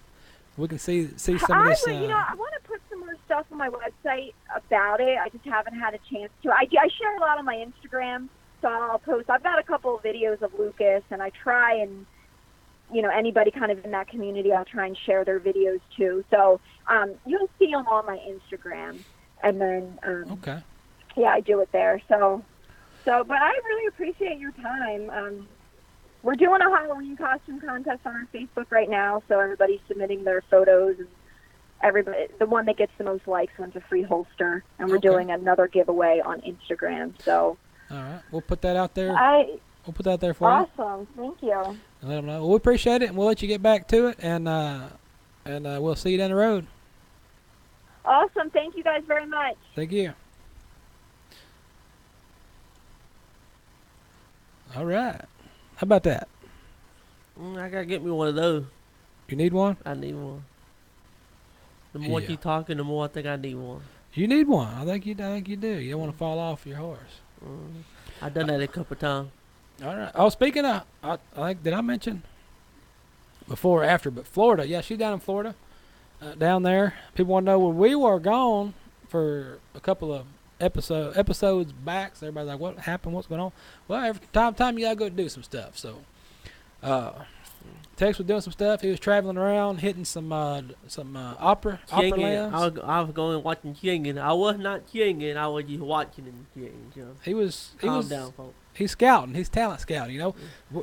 [SPEAKER 3] we can see some of this.
[SPEAKER 6] I want to put some more stuff on my website about it. I just haven't had a chance to. I share a lot on my Instagram, so I'll post. I've got a couple of videos of Lucas, and I try and, anybody kind of in that community, I'll try and share their videos too. So you'll see them on my Instagram. And then,
[SPEAKER 3] okay.
[SPEAKER 6] Yeah, I do it there. So, but I really appreciate your time. We're doing a Halloween costume contest on our Facebook right now, so everybody's submitting their photos and everybody, the one that gets the most likes wins a free holster, and we're
[SPEAKER 3] Okay.
[SPEAKER 6] doing another giveaway on Instagram. So
[SPEAKER 3] All right, we'll put that out there. We'll put that out there for you.
[SPEAKER 6] awesome, thank you.
[SPEAKER 3] And let them know. Well, we appreciate it, and we'll let you get back to it, and we'll see you down the road.
[SPEAKER 6] Awesome, thank you guys very much.
[SPEAKER 3] Thank you. All right. How about that?
[SPEAKER 4] I gotta get me one of those.
[SPEAKER 3] You need one?
[SPEAKER 4] I need one. The more
[SPEAKER 3] Yeah.
[SPEAKER 4] you talking, the more I think I need one.
[SPEAKER 3] You need one. I think you do. You don't want to fall off your horse.
[SPEAKER 4] I done that a couple times.
[SPEAKER 3] All right. Oh, speaking of, I think, did I mention before or after? But Florida, yeah, she's down in Florida, down there. People want to know where we were gone for a couple of episodes back. So everybody's like, "What happened? What's going on?" Well, every time you gotta go do some stuff. So, Tex was doing some stuff. He was traveling around, hitting some opera
[SPEAKER 4] Chinging.
[SPEAKER 3] lands.
[SPEAKER 4] I was going watching Chinging. I was not Chinging. I was just watching and Chinging. You know?
[SPEAKER 3] He was
[SPEAKER 4] Calm down, folks.
[SPEAKER 3] he's scouting. He's talent scouting. You know,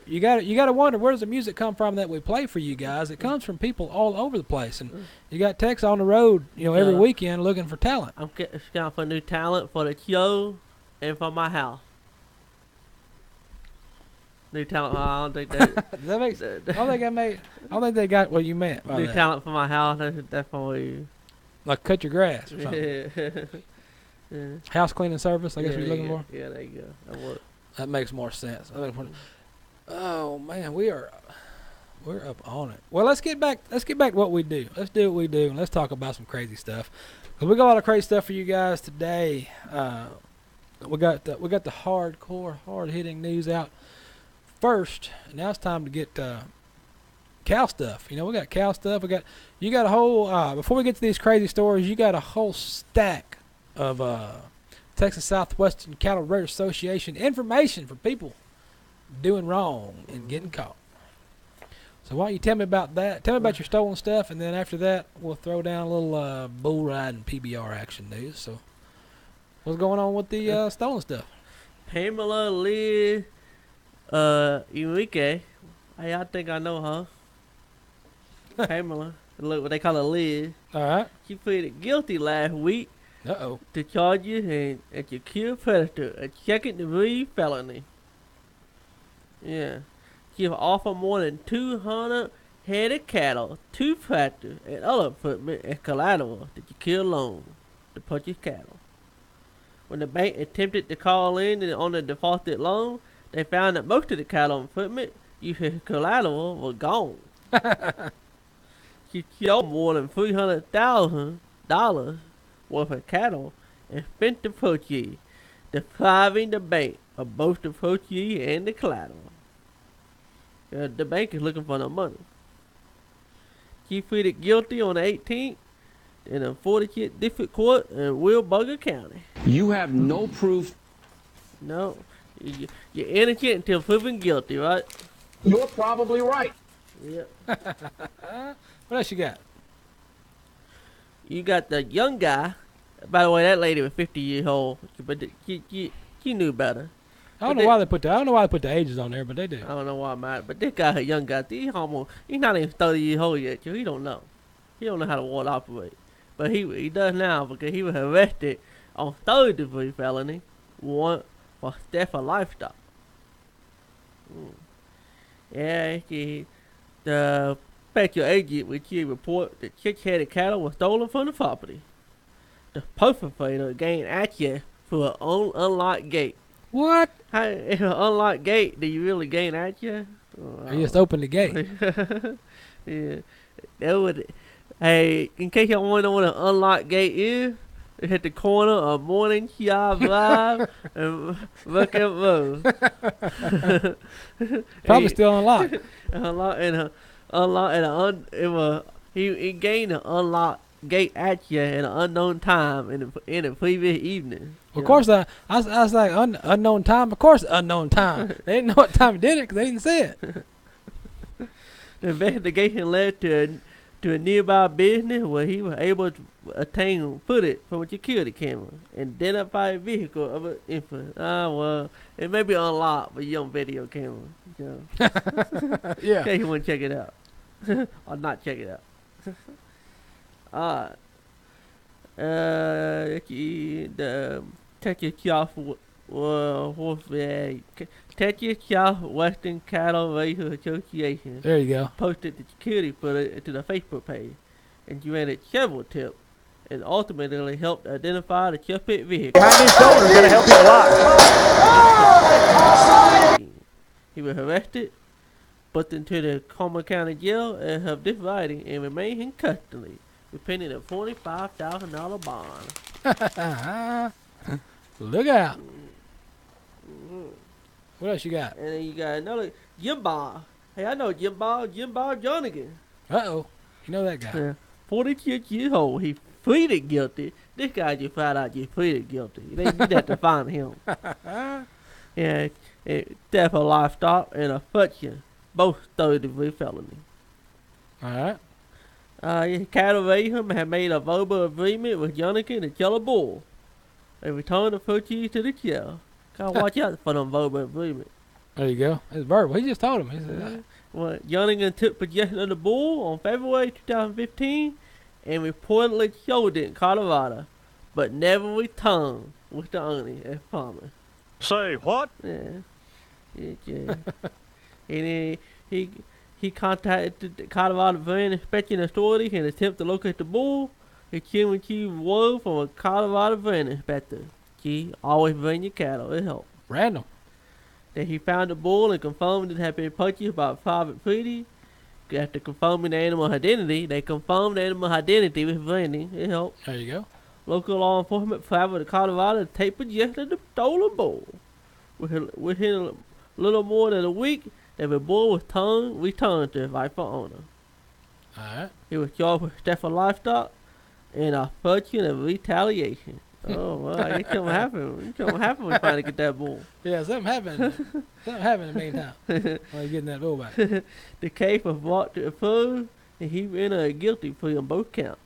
[SPEAKER 3] you got to wonder, where does the music come from that we play for you guys? It comes from people all over the place, and you got Tex on the road, every
[SPEAKER 4] Yeah.
[SPEAKER 3] weekend looking for talent.
[SPEAKER 4] I'm scouting for new talent for the show and for my house. New talent. I don't think that.
[SPEAKER 3] Does that make sense? I don't think they got what you meant by
[SPEAKER 4] New
[SPEAKER 3] that.
[SPEAKER 4] talent for my house. That's for you.
[SPEAKER 3] Like cut your grass or something.
[SPEAKER 4] Yeah.
[SPEAKER 3] House cleaning service, I guess
[SPEAKER 4] Yeah,
[SPEAKER 3] you're looking for.
[SPEAKER 4] Yeah, there you go. That works.
[SPEAKER 3] That makes more sense. Oh man, we're up on it. Well, let's get back to what we do. Let's do what we do, and let's talk about some crazy stuff. 'Cause we got a lot of crazy stuff for you guys today. We got the hardcore, hard hitting news out first. Now it's time to get cow stuff. We got cow stuff. You got a whole before we get to these crazy stories, you got a whole stack of Texas Southwestern Cattle Breeders Association information for people doing wrong and getting caught. So why don't you tell me about that? Tell me about your stolen stuff, and then after that, we'll throw down a little bull riding PBR action news. So what's going on with the stolen stuff?
[SPEAKER 4] Pamela Lee Enrique. Hey, I think I know her. Pamela. Look what they call her Liz.
[SPEAKER 3] All right.
[SPEAKER 4] She pleaded guilty last week
[SPEAKER 3] Uh-oh.
[SPEAKER 4] to charges and to kill predator, a second-degree felony. Yeah. She offered more than 200 head of cattle, 2 tractors, and other equipment as collateral to kill loan to purchase cattle. When the bank attempted to call in on the defaulted loan, they found that most of the cattle and equipment used as collateral were gone. She sold more than $300,000 worth of cattle and spent the proceeds, depriving the bank of both the proceeds and the collateral. The bank is looking for the money. She pleaded guilty on the 18th in a 40th District Court in Wilburger County.
[SPEAKER 7] You have no proof.
[SPEAKER 4] No, you're innocent until proven guilty, right?
[SPEAKER 7] You're probably right.
[SPEAKER 4] Yep.
[SPEAKER 3] What else you got?
[SPEAKER 4] You got the young guy. By the way, that lady was 50 years old, but she knew better.
[SPEAKER 3] I don't know why they put the ages on there, but they do.
[SPEAKER 4] I don't know why I'm mad, but this guy, a young guy, he's not even 30 years old yet, so he don't know. He don't know how the water operate. But he does now because he was arrested on third-degree felony, one for theft of livestock. Yeah, the special agent with you report that 6-headed cattle were stolen from the property. The perpetrator gained access through an unlocked gate.
[SPEAKER 3] What?
[SPEAKER 4] How, if an unlocked gate, do you really gain access?
[SPEAKER 3] You just opened the gate.
[SPEAKER 4] Yeah. That would. Hey, in case y'all want to know what an unlocked gate is, it's at the corner of Morning Shop Drive and Bucket Road.
[SPEAKER 3] Probably still unlocked.
[SPEAKER 4] He gained an unlocked gate access at an unknown time in the previous evening.
[SPEAKER 3] Of course, I was like, unknown time. Of course, unknown time. They didn't know what time he did it because they didn't see it.
[SPEAKER 4] The investigation led to a nearby business where he was able to obtain footage from a security camera and identify a vehicle of an infant. Well, it may be unlocked, but you on video camera. You know.
[SPEAKER 3] Yeah.
[SPEAKER 4] Okay, you want to check it out. Or not check it out. Alright. The Texas Western Cattle Raisers Association
[SPEAKER 3] There you go.
[SPEAKER 4] posted the security footage to the Facebook page, and you ran it several tips, and ultimately helped identify the suspect vehicle.
[SPEAKER 8] Behind his shoulder is going to help you a lot.
[SPEAKER 4] He was arrested, put into the Coleman County Jail and have this writing and remain in custody, pending a $45,000 bond.
[SPEAKER 3] Look out. What else you got?
[SPEAKER 4] And then you got another Jim Bob. Hey, I know Jim Bob Jonigan.
[SPEAKER 3] Uh-oh. You know that guy.
[SPEAKER 4] 46 years old. He pleaded guilty. This guy just found out he pleaded guilty. You'd have to find him. Yeah, theft of livestock and affection, both third-degree felony.
[SPEAKER 3] All right.
[SPEAKER 4] Cattle Rayham had made a verbal agreement with Jonigan and Yellow Bull. They returned the purchase to the jail. Gotta watch out for them verbal agreement.
[SPEAKER 3] There you go. It's verbal. He just told him. He said,
[SPEAKER 4] Well, Jonigan took possession of the bull on February 2015 and reportedly sold it in Colorado, but never returned with the owner as promised.
[SPEAKER 8] Say what?
[SPEAKER 4] Yeah. And then he contacted the Colorado Brand Inspection Authority and attempted to locate the bull. He came and received word from a Colorado brand inspector. Gee, always bring your cattle. It helps.
[SPEAKER 3] random.
[SPEAKER 4] That he found the bull and confirmed it had been purchased by a private party. After confirming the animal identity, they confirmed the animal identity with branding. It helped.
[SPEAKER 3] There you go.
[SPEAKER 4] Local law enforcement traveled to Colorado to take possession of the stolen bull. Within a little more than a week, the bull was returned to its rightful owner.
[SPEAKER 3] Alright.
[SPEAKER 4] He was charged with theft of livestock and a fortune of retaliation. Oh, well, it's gonna happen. It's gonna happen when you finally get that bull.
[SPEAKER 3] Yeah, something happened. Something happened in the meantime. While you're getting that bull back.
[SPEAKER 4] The case was brought to a close, and he entered a guilty plea on both counts.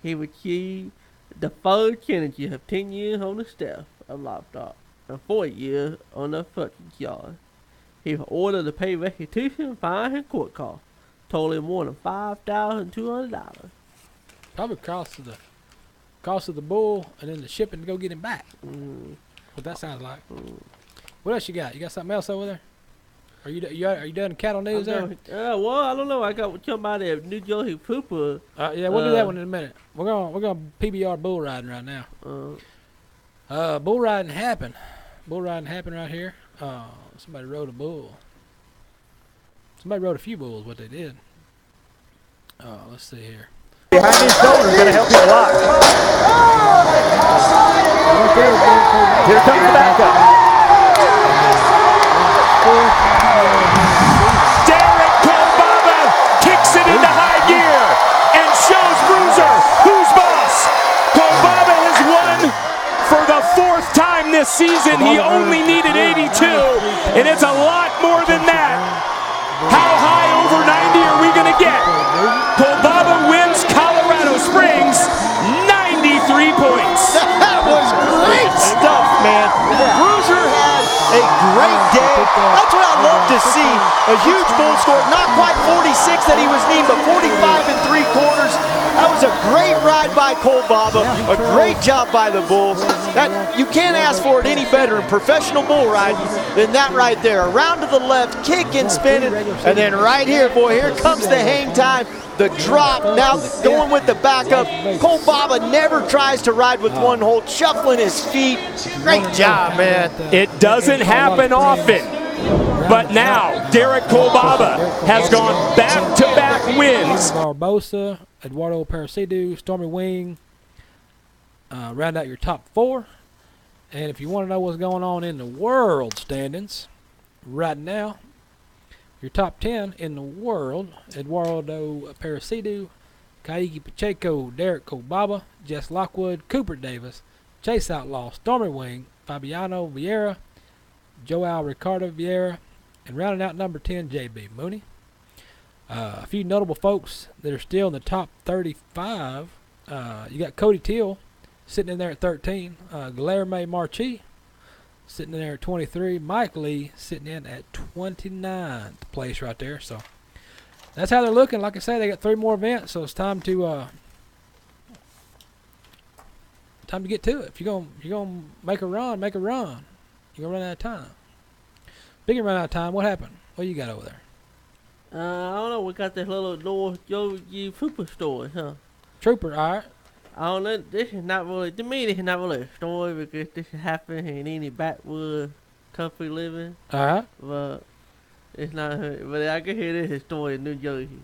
[SPEAKER 4] He received the third sentence of 10 years on the theft of livestock and 4 years on the fortune charge. He was ordered to pay restitution, fine, and court costs, totaling more than $5,200.
[SPEAKER 3] Probably cost of the bull and then the shipping to go get him back. What that sounds like. What else you got? You got something else over there? Are you done cattle news there?
[SPEAKER 4] Well, I don't know. I got somebody at New Jersey Pooper.
[SPEAKER 3] Yeah, we'll do that one in a minute. We're gonna PBR bull riding right now. Bull riding happened. Bull riding happened right here. Somebody rode a bull. Somebody rode a few bulls. What they did. Let's see here.
[SPEAKER 8] Behind his shoulder is going to help you a lot. Here comes the backup. Derek Kolbaba kicks it into high gear and shows Bruiser who's boss. Kolbaba has won for the 4th time this season. He only needed 82, and it's a lot more than that. How high over 90 are we going to get? Kolbaba wins Colorado Springs, 93 points.
[SPEAKER 9] That was great stuff, man. Bruiser had a great day. That's what I love to see. A huge bull score, not quite 46 that he was needing, but 45 3/4. That was a great ride by Kolbaba. A great job by the bull. That you can't ask for it any better in professional bull riding than that right there. Around to the left, kick and spinning, and then right here, boy, here comes the hang time. The drop, now going with the backup. Kolbaba never tries to ride with one hold, shuffling his feet. Great job, man.
[SPEAKER 8] It doesn't happen often, but now Derek Kolbaba has gone back-to-back wins.
[SPEAKER 3] Barbosa, Eduardo Parasidu, Stormy Wing. Round out your top 4. And if you want to know what's going on in the world standings right now, your top 10 in the world: Eduardo Parasidu, Kaigi Pacheco, Derek Kolbaba, Jess Lockwood, Cooper Davis, Chase Outlaw, Stormy Wing, Fabiano Vieira, Joao Ricardo Vieira, and rounding out number 10, JB Mooney. A few notable folks that are still in the top 35. You got Cody Till sitting in there at 13. Guilherme Marchi sitting in there at 23. Mike Lee sitting in at 29th place right there. So that's how they're looking. Like I say, they got 3 more events, so it's time to time to get to it. If you're gonna make a run, make a run. You're gonna run out of time. Speaking of run out of time, what happened? What you got over there?
[SPEAKER 4] I don't know. We got this little North Georgia Fupa story, huh?
[SPEAKER 3] Trooper, all right.
[SPEAKER 4] I don't know. This is not really, to me, this is not really a story because this happened in any backwood country living.
[SPEAKER 3] All right.
[SPEAKER 4] But it's not, but I can hear this is a story in New Jersey.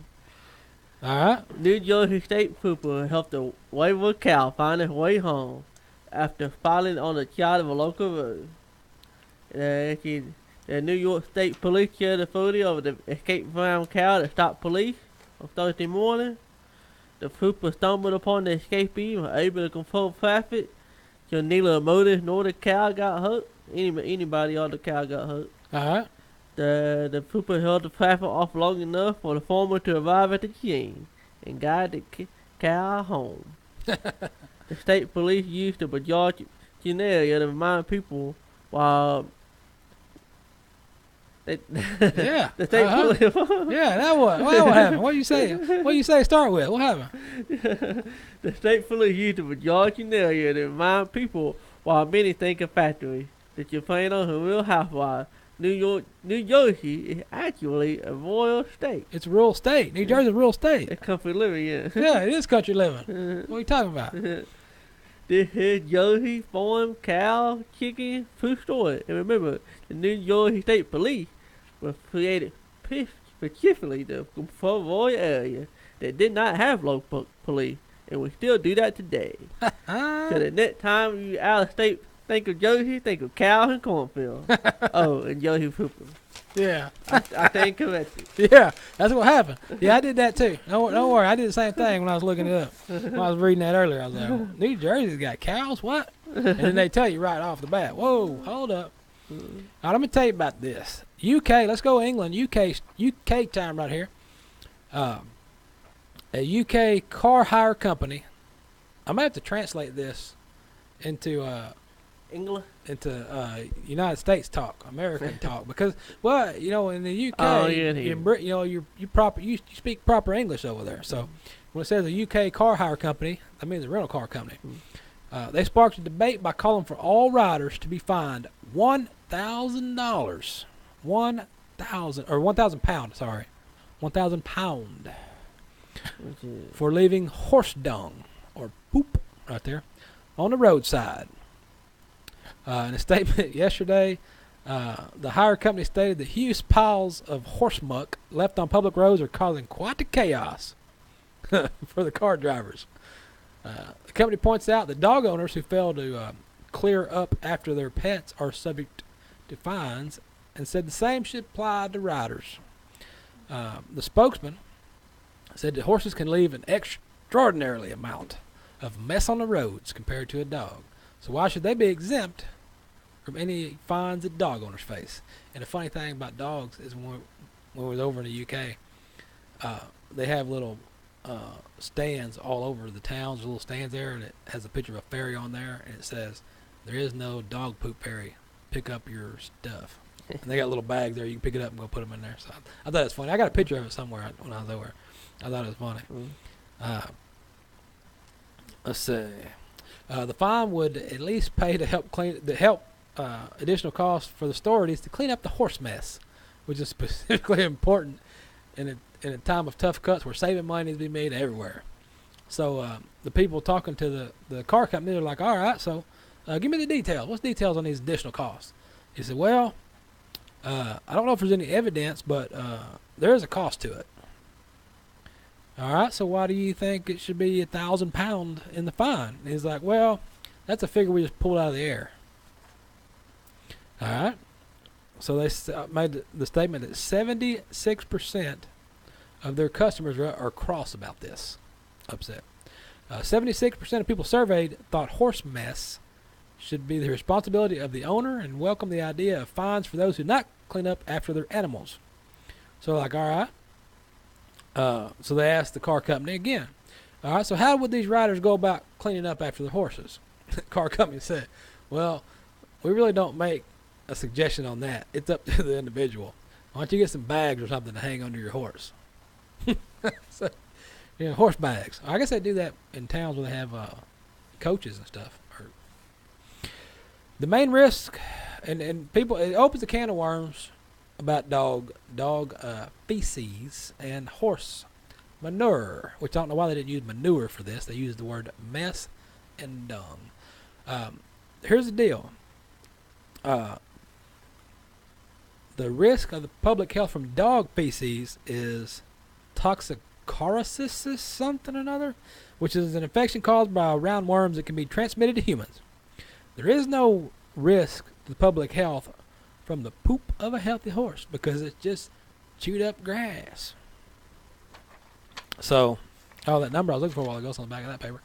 [SPEAKER 3] All right.
[SPEAKER 4] New Jersey State Trooper helped a wayward cow find its way home after falling on the side of a local road. The New York State Police shared a photo of the escaped brown cow that stopped police on Thursday morning. The trooper stumbled upon the escapee and was able to control traffic, so neither the motorist nor the cow got hurt. Anybody or the cow got hurt.
[SPEAKER 3] All right.
[SPEAKER 4] The trooper held the traffic off long enough for the farmer to arrive at the scene and guide the cow home. The state police used the majority area to remind people while
[SPEAKER 3] Yeah.
[SPEAKER 4] the state police.
[SPEAKER 3] Yeah, that what? What happened? What you say? What you say? Start with. What happened?
[SPEAKER 4] The state police used the majority area to remind people while many think of factory that you're playing on a Real Housewives. New Jersey is actually a royal state.
[SPEAKER 3] It's a rural state. New Jersey's a rural state.
[SPEAKER 4] It's country living, yeah.
[SPEAKER 3] Yeah, it is country living. What are you talking about?
[SPEAKER 4] This is Jersey farm, cow, chicken, food store. And remember, the New Jersey State Police was created specifically to control royal area that did not have local police, and we still do that today. So the next time you out of state, think of Jersey, think of cows and cornfields. Oh, and Jersey Trooper.
[SPEAKER 3] Yeah.
[SPEAKER 4] I think correctly.
[SPEAKER 3] Yeah, that's what happened. Yeah, I did that too. Don't worry, I did the same thing when I was looking it up. When I was reading that earlier, I was like, well, New Jersey's got cows, what? And then they tell you right off the bat, whoa, hold up. Now, let me tell you about this. UK, let's go England. UK time right here. A UK car hire company. I'm going to have to translate this into
[SPEAKER 4] England?
[SPEAKER 3] Into United States talk, American talk, because in the UK, in Britain, you speak proper English over there. So when it says a UK car hire company, that means a rental car company. They sparked a debate by calling for all riders to be fined $1,000, £1,000 for leaving horse dung or poop right there on the roadside. In a statement yesterday, the hire company stated that huge piles of horse muck left on public roads are causing quite the chaos for the car drivers. The company points out that dog owners who fail to clear up after their pets are subject to fines, and said the same should apply to riders. The spokesman said that horses can leave an extraordinarily amount of mess on the roads compared to a dog. So why should they be exempt from any fines that dog owners face? And the funny thing about dogs is when we was over in the UK, they have little stands all over the towns, little stands there, and it has a picture of a ferry on there, and it says, "There is no dog poop ferry. Pick up your stuff." And they got little bags there. You can pick it up and go put them in there. So I thought it was funny. I got a picture of it somewhere when I was over. I thought it was funny. Let's see. The fine would at least pay to help additional costs for the authorities to clean up the horse mess, which is specifically important in a time of tough cuts where saving money needs to be made everywhere. So the people talking to the car company, they're like, all right, so give me the details. What's the details on these additional costs? He said, well, I don't know if there's any evidence, but there is a cost to it. All right, so why do you think it should be £1,000 in the fine? And he's like, well, that's a figure we just pulled out of the air. All right. So they made the statement that 76% of their customers are cross about this, upset. 76% of people surveyed thought horse mess should be the responsibility of the owner and welcome the idea of fines for those who not clean up after their animals. So like, all right. So they asked the car company again, all right, so how would these riders go about cleaning up after their horses? The car company said, well, we really don't make a suggestion on that. It's up to the individual. Why don't you get some bags or something to hang under your horse? So, horse bags. I guess they do that in towns where they have coaches and stuff, or The main risk, and people, it opens a can of worms about dog feces and horse manure, which I don't know why they didn't use manure for this. They used the word mess and dung. Here's the deal. The risk of the public health from dog feces is toxicrosis something or another, which is an infection caused by roundworms that can be transmitted to humans. There is no risk to the public health from the poop of a healthy horse because it's just chewed up grass. So, that number I was looking for a while ago is on the back of that paper.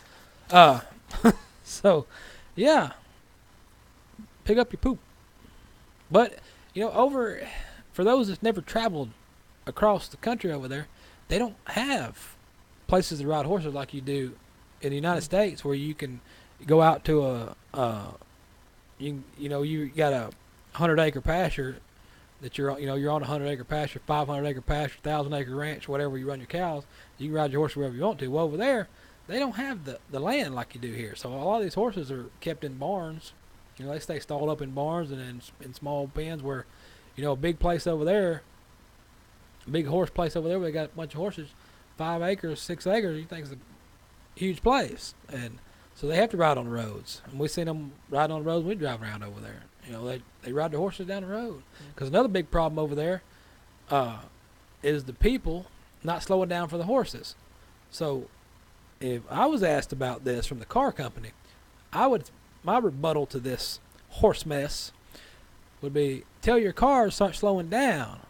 [SPEAKER 3] So, yeah, pick up your poop. But, for those that's never traveled across the country over there, they don't have places to ride horses like you do in the United States, where you can go out to you got a 100-acre pasture that you're on a 100-acre pasture, 500-acre pasture, 1,000-acre ranch, whatever you run your cows. You can ride your horse wherever you want to. Well, over there, they don't have the land like you do here. So a lot of these horses are kept in barns. They stay stalled up in barns and in small pens where, a big place over there, a big horse place over there where they got a bunch of horses, 5 acres, 6 acres, you think it's a huge place. And so they have to ride on the roads. And we've seen them ride on the roads when we drive around over there. They ride their horses down the road. Because another big problem over there is the people not slowing down for the horses. So if I was asked about this from the car company, my rebuttal to this horse mess would be, tell your cars start slowing down.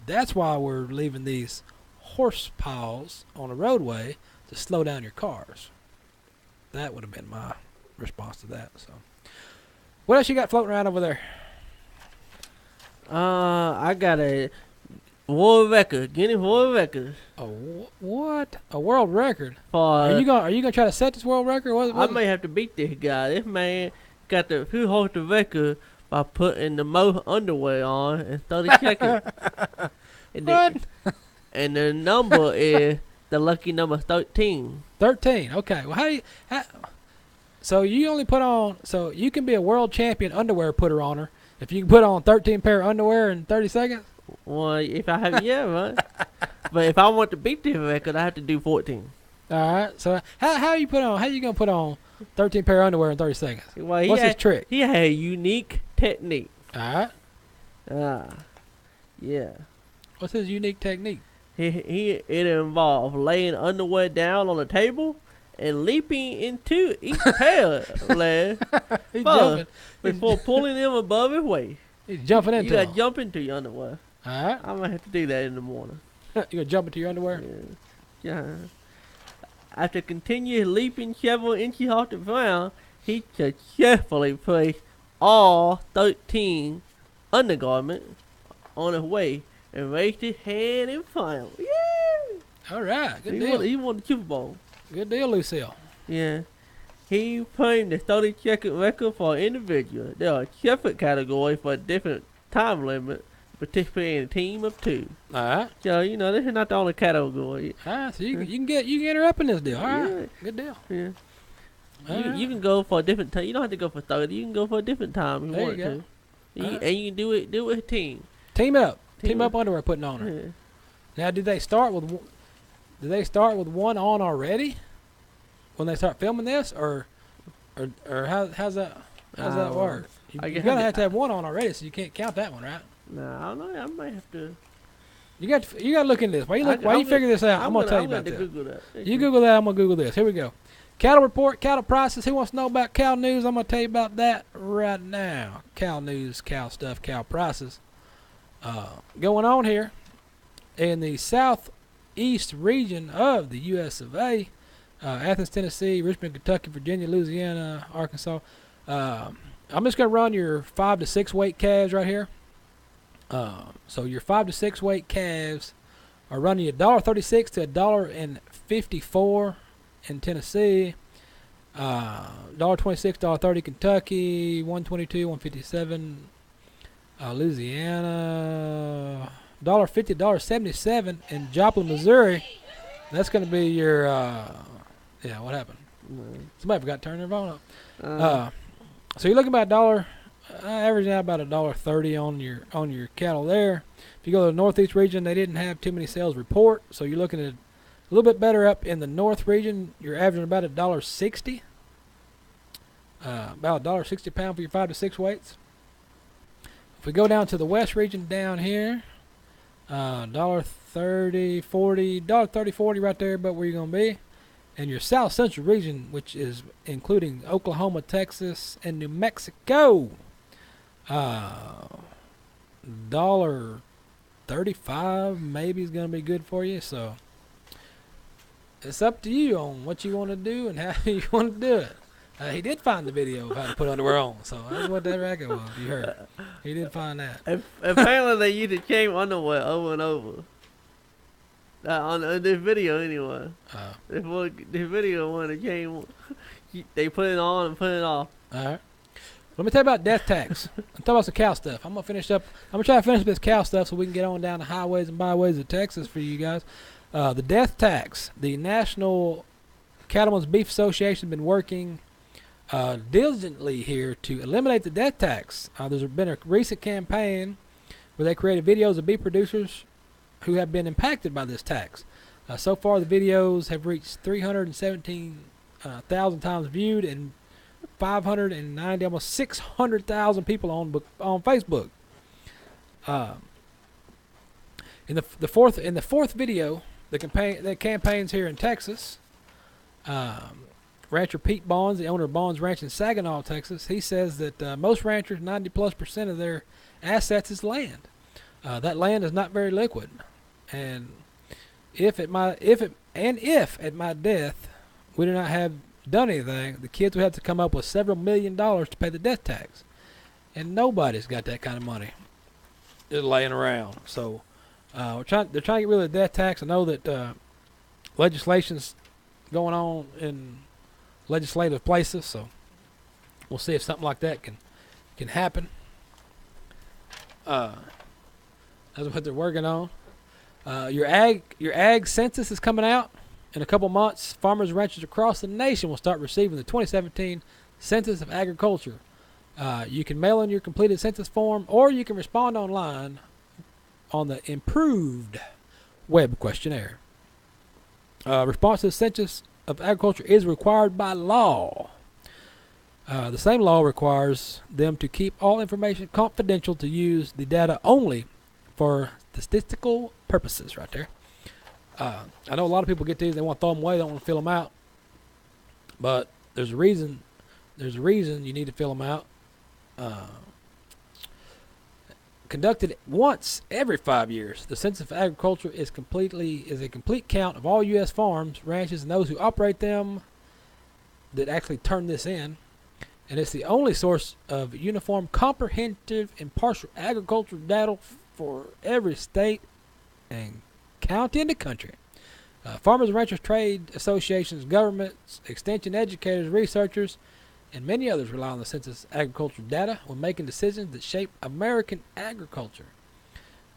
[SPEAKER 3] That's why we're leaving these horse piles on the roadway, to slow down your cars. That would have been my response to that. So, what else you got floating around over there?
[SPEAKER 4] I got a world record, Guinness World Record.
[SPEAKER 3] What? A world record?
[SPEAKER 4] For
[SPEAKER 3] Are you gonna try to set this world record?
[SPEAKER 4] I may have to beat this guy. This man got who holds the record by putting the most underwear on in 30 seconds. And the number is the lucky number 13.
[SPEAKER 3] 13. Okay. Well, so you only put on, so you can be a world champion underwear putter oner if you can put on 13 pair of underwear in 30 seconds?
[SPEAKER 4] Well, if I have, yeah, right. But if I want to beat this record, I have to do 14.
[SPEAKER 3] All right. So how you gonna put on 13 pair of underwear in 30 seconds?
[SPEAKER 4] Well,
[SPEAKER 3] what's his trick?
[SPEAKER 4] He had a unique technique.
[SPEAKER 3] All right.
[SPEAKER 4] Yeah.
[SPEAKER 3] What's his unique technique?
[SPEAKER 4] It involved laying underwear down on the table and leaping into each pair of legs before pulling them above his waist.
[SPEAKER 3] He's jumping into
[SPEAKER 4] You got to jump into your underwear.
[SPEAKER 3] All right.
[SPEAKER 4] I'm going to have to do that in the morning.
[SPEAKER 3] You gonna jump into your underwear?
[SPEAKER 4] Yeah. After continuous leaping several inches off the ground, he successfully placed all 13 undergarments on his waist and raised his hand in triumph. Yeah!
[SPEAKER 3] All right. Good deal.
[SPEAKER 4] He won the Super Bowl.
[SPEAKER 3] Good deal, Lucille.
[SPEAKER 4] Yeah. He claimed the 30-second record for an individual. There are separate categories for a different time limit, participating in a team of 2.
[SPEAKER 3] All right.
[SPEAKER 4] So, this is not the only category.
[SPEAKER 3] All right. So you can enter up in this deal. All right.
[SPEAKER 4] Yeah.
[SPEAKER 3] Good deal.
[SPEAKER 4] Yeah. You can go for a different time. You don't have to go for 30. You can go for a different time if you want to. And you can do it with a team.
[SPEAKER 3] Team up. Team up underwear putting on her.
[SPEAKER 4] Yeah.
[SPEAKER 3] Now, did they start with one on already when they start filming this, or how's that work? You're gonna have to have one on already, so you can't count that one, right?
[SPEAKER 4] No, I don't know. I might have to.
[SPEAKER 3] You got to look into this. While you figure this out, I'm gonna tell you about this.
[SPEAKER 4] Google that.
[SPEAKER 3] You Google that. I'm gonna Google this. Here we go. Cattle report, cattle prices. Who wants to know about cow news? I'm gonna tell you about that right now. Cow news, cow stuff, cow prices. Going on here in the southeast region of the U.S. of A. Athens, Tennessee, Richmond, Kentucky, Virginia, Louisiana, Arkansas. I'm just going to run your 5 to 6 weight calves right here. So your 5 to 6 weight calves are running $1.36 to $1.54 in Tennessee. $1.26, $1.30 Kentucky, $1.22, $1.57 Louisiana. $1.50, $1.77 in Joplin, Missouri. That's going to be your what happened? Somebody forgot to turn their phone up. So you're looking about $1, averaging out about $1.30 on your cattle there. If you go to the Northeast region, they didn't have too many sales report, so you're looking at a little bit better up in the North region. You're averaging about $1.60, about $1.60 a pound for your 5 to 6 weights. If we go down to the West region down here, $1.30, $40, $1.30, $40 right there, about where you're gonna be. And your South Central region, which is including Oklahoma, Texas, and New Mexico, $1.35 maybe is going to be good for you. So it's up to you on what you want to do and how you want to do it. He did find the video of how to put underwear on, so that's what that record was. You heard. He did find that.
[SPEAKER 4] Apparently, they used the same underwear over and over. On this video, anyway. This video when it came, they put it on and put it off.
[SPEAKER 3] All right. Let me tell you about death tax. I'm talking about some cow stuff. I'm gonna try to finish this cow stuff so we can get on down the highways and byways of Texas for you guys. The death tax. The National Cattlemen's Beef Association has been working diligently here to eliminate the death tax. There's been a recent campaign where they created videos of beef producers who have been impacted by this tax. So far, the videos have reached 317,000 times viewed and 590, almost 600,000 people on Facebook. In the fourth video, the campaigns here in Texas. Rancher Pete Bonds, the owner of Bonds Ranch in Saginaw, Texas, he says that most ranchers, 90+% of their assets is land. That land is not very liquid, and if at my death we do not have done anything, the kids would have to come up with several $1 million to pay the death tax, and nobody's got that kind of money just laying around. So they're trying to get rid of the death tax. I know that legislation's going on in legislative places, so we'll see if something like that can happen. That's what they're working on. Your ag census is coming out in a couple months. Farmers and ranchers across the nation will start receiving the 2017 Census of Agriculture. You can mail in your completed census form, or you can respond online on the improved web questionnaire. Response to the Census of Agriculture is required by law. The same law requires them to keep all information confidential, to use the data only for statistical purposes right there. I know a lot of people get these, they want to throw them away, they don't want to fill them out. But there's a reason you need to fill them out. Conducted once every 5 years, the Census of Agriculture is a complete count of all U.S. farms, ranches, and those who operate them that actually turn this in. And it's the only source of uniform, comprehensive, impartial agricultural data for every state and county in the country. Farmers and ranchers, trade associations, governments, extension educators, researchers, and many others rely on the Census agricultural data when making decisions that shape American agriculture.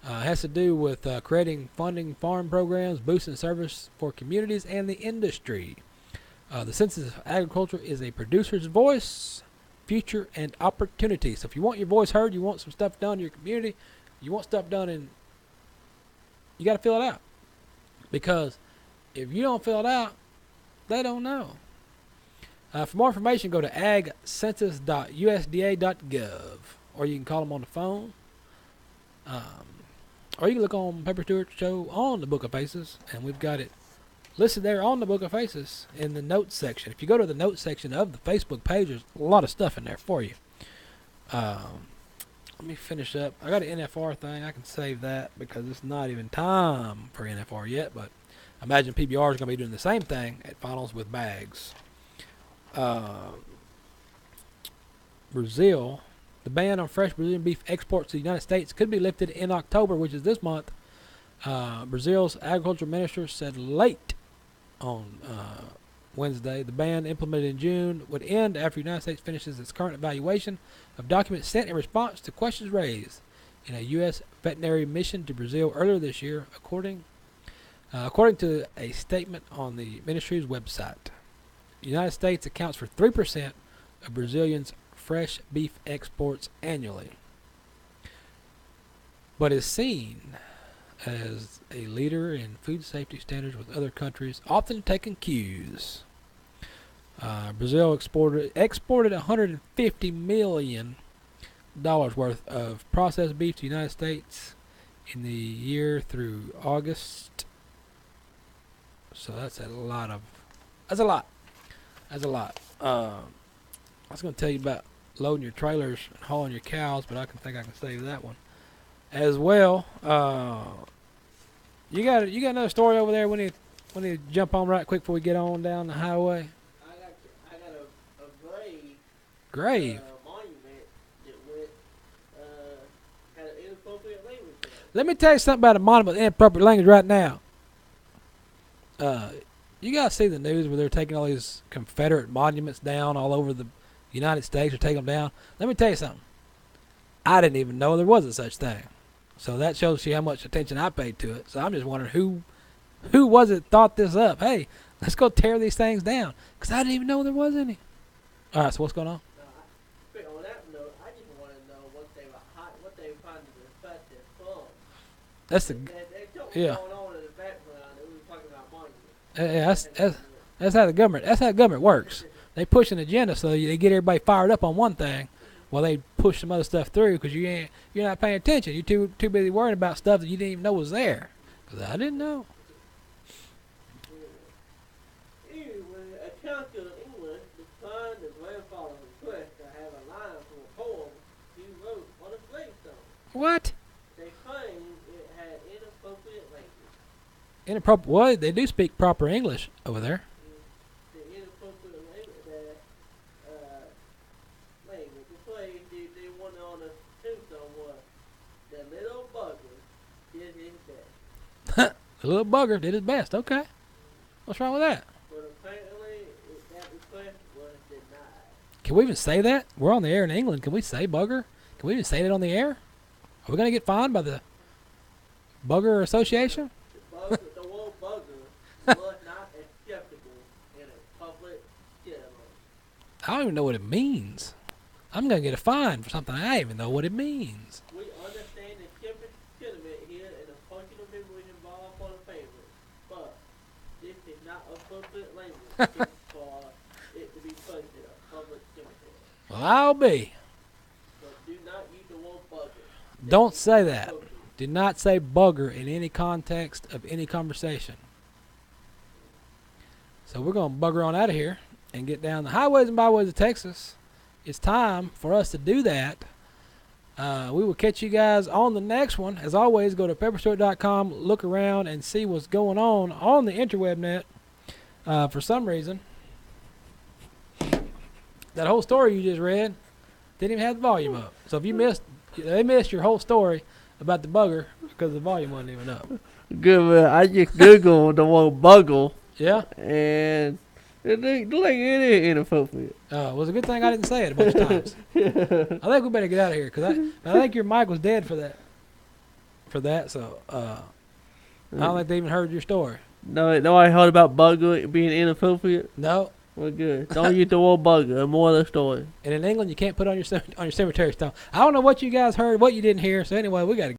[SPEAKER 3] It has to do with creating funding farm programs, boosting service for communities and the industry. The Census of Agriculture is a producer's voice, future, and opportunity. So if you want your voice heard, you want some stuff done in your community, you want stuff done you got to fill it out. Because if you don't fill it out, they don't know. For more information, go to agcensus.usda.gov, or you can call them on the phone. Or you can look on Pepper Stewart Show on the Book of Faces, and we've got it listed there on the Book of Faces in the notes section. If you go to the notes section of the Facebook page, there's a lot of stuff in there for you. Let me finish up. I got an NFR thing. I can save that because it's not even time for NFR yet, but I imagine PBR is going to be doing the same thing at finals with bags. Brazil, the ban on fresh Brazilian beef exports to the United States could be lifted in October, which is this month. Brazil's agriculture minister said late on Wednesday the ban implemented in June would end after the United States finishes its current evaluation of documents sent in response to questions raised in a U.S. veterinary mission to Brazil earlier this year, according to a statement on the ministry's website. The United States accounts for 3% of Brazilians' fresh beef exports annually, but is seen as a leader in food safety standards with other countries, often taking cues. Brazil exported $150 million worth of processed beef to the United States in the year through August. So that's a lot. I was going to tell you about loading your trailers and hauling your cows, but I can save that one as well. You got another story over there? We need to jump on right quick before we get on down the highway.
[SPEAKER 4] I got a
[SPEAKER 3] Grave.
[SPEAKER 4] monument that went had an inappropriate language.
[SPEAKER 3] Let me tell you something about a monument with inappropriate language right now. You guys see the news where they're taking all these Confederate monuments down all over the United States, or taking them down. Let me tell you something. I didn't even know there was a such thing. So that shows you how much attention I paid to it. So I'm just wondering who was it thought this up? Hey, let's go tear these things down, because I didn't even know there was any. All right, so what's going on?
[SPEAKER 4] On that note, I just want to know what they find to affect their fun.
[SPEAKER 3] That's the
[SPEAKER 4] There's
[SPEAKER 3] yeah.
[SPEAKER 4] going on in the background. We were talking about monuments.
[SPEAKER 3] Yeah, that's how the government works. They push an agenda so they get everybody fired up on one thing, while they push some other stuff through, because you're not paying attention. You're too busy worrying about stuff that you didn't even know was there. Because I didn't know.
[SPEAKER 4] Anyway, a counselor in England declined the grandfather's request to have a line from a poem he wrote on a gravestone.
[SPEAKER 3] What?
[SPEAKER 4] They claimed it had inappropriate language.
[SPEAKER 3] Inappropriate? Well, they do speak proper English over there.
[SPEAKER 4] The inappropriate language they wanted on the tombstone was the little bugger did his best.
[SPEAKER 3] The little bugger did his best. Okay. What's wrong with that?
[SPEAKER 4] But apparently that request was denied.
[SPEAKER 3] Can we even say that? We're on the air in England. Can we say bugger? Can we even say that on the air? Are we going to get fined by the Bugger Association?
[SPEAKER 4] The word bugger was not acceptable in a public ceremony.
[SPEAKER 3] I don't even know what it means. I'm going to get a fine for something I don't even know what it means.
[SPEAKER 4] We understand the sentiment here and the functional memory involved for the family, but this is not appropriate language for it to be placed in a public cemetery.
[SPEAKER 3] Well, I'll be.
[SPEAKER 4] So do not use the word bugger.
[SPEAKER 3] Don't say that. Do not say bugger in any context of any conversation. So we're going to bugger on out of here and get down the highways and byways of Texas. It's time for us to do that. We will catch you guys on the next one. As always, go to pepperstewart.com, look around, and see what's going on the interweb net. For some reason, that whole story you just read didn't even have the volume up. So if they missed your whole story about the bugger because the volume wasn't even up.
[SPEAKER 4] Good, man. I just Googled the word buggle.
[SPEAKER 3] Yeah?
[SPEAKER 4] And it ain't inappropriate.
[SPEAKER 3] It was a good thing I didn't say it a bunch of times. I think we better get out of here, because I think your mic was dead for that. So I don't think they even heard your story.
[SPEAKER 4] No, I heard about bugger being inappropriate.
[SPEAKER 3] No.
[SPEAKER 4] Well, good. Don't use the word bugger. More of the story.
[SPEAKER 3] And in England, you can't put on your cemetery stone. I don't know what you guys heard, what you didn't hear. So anyway, we got to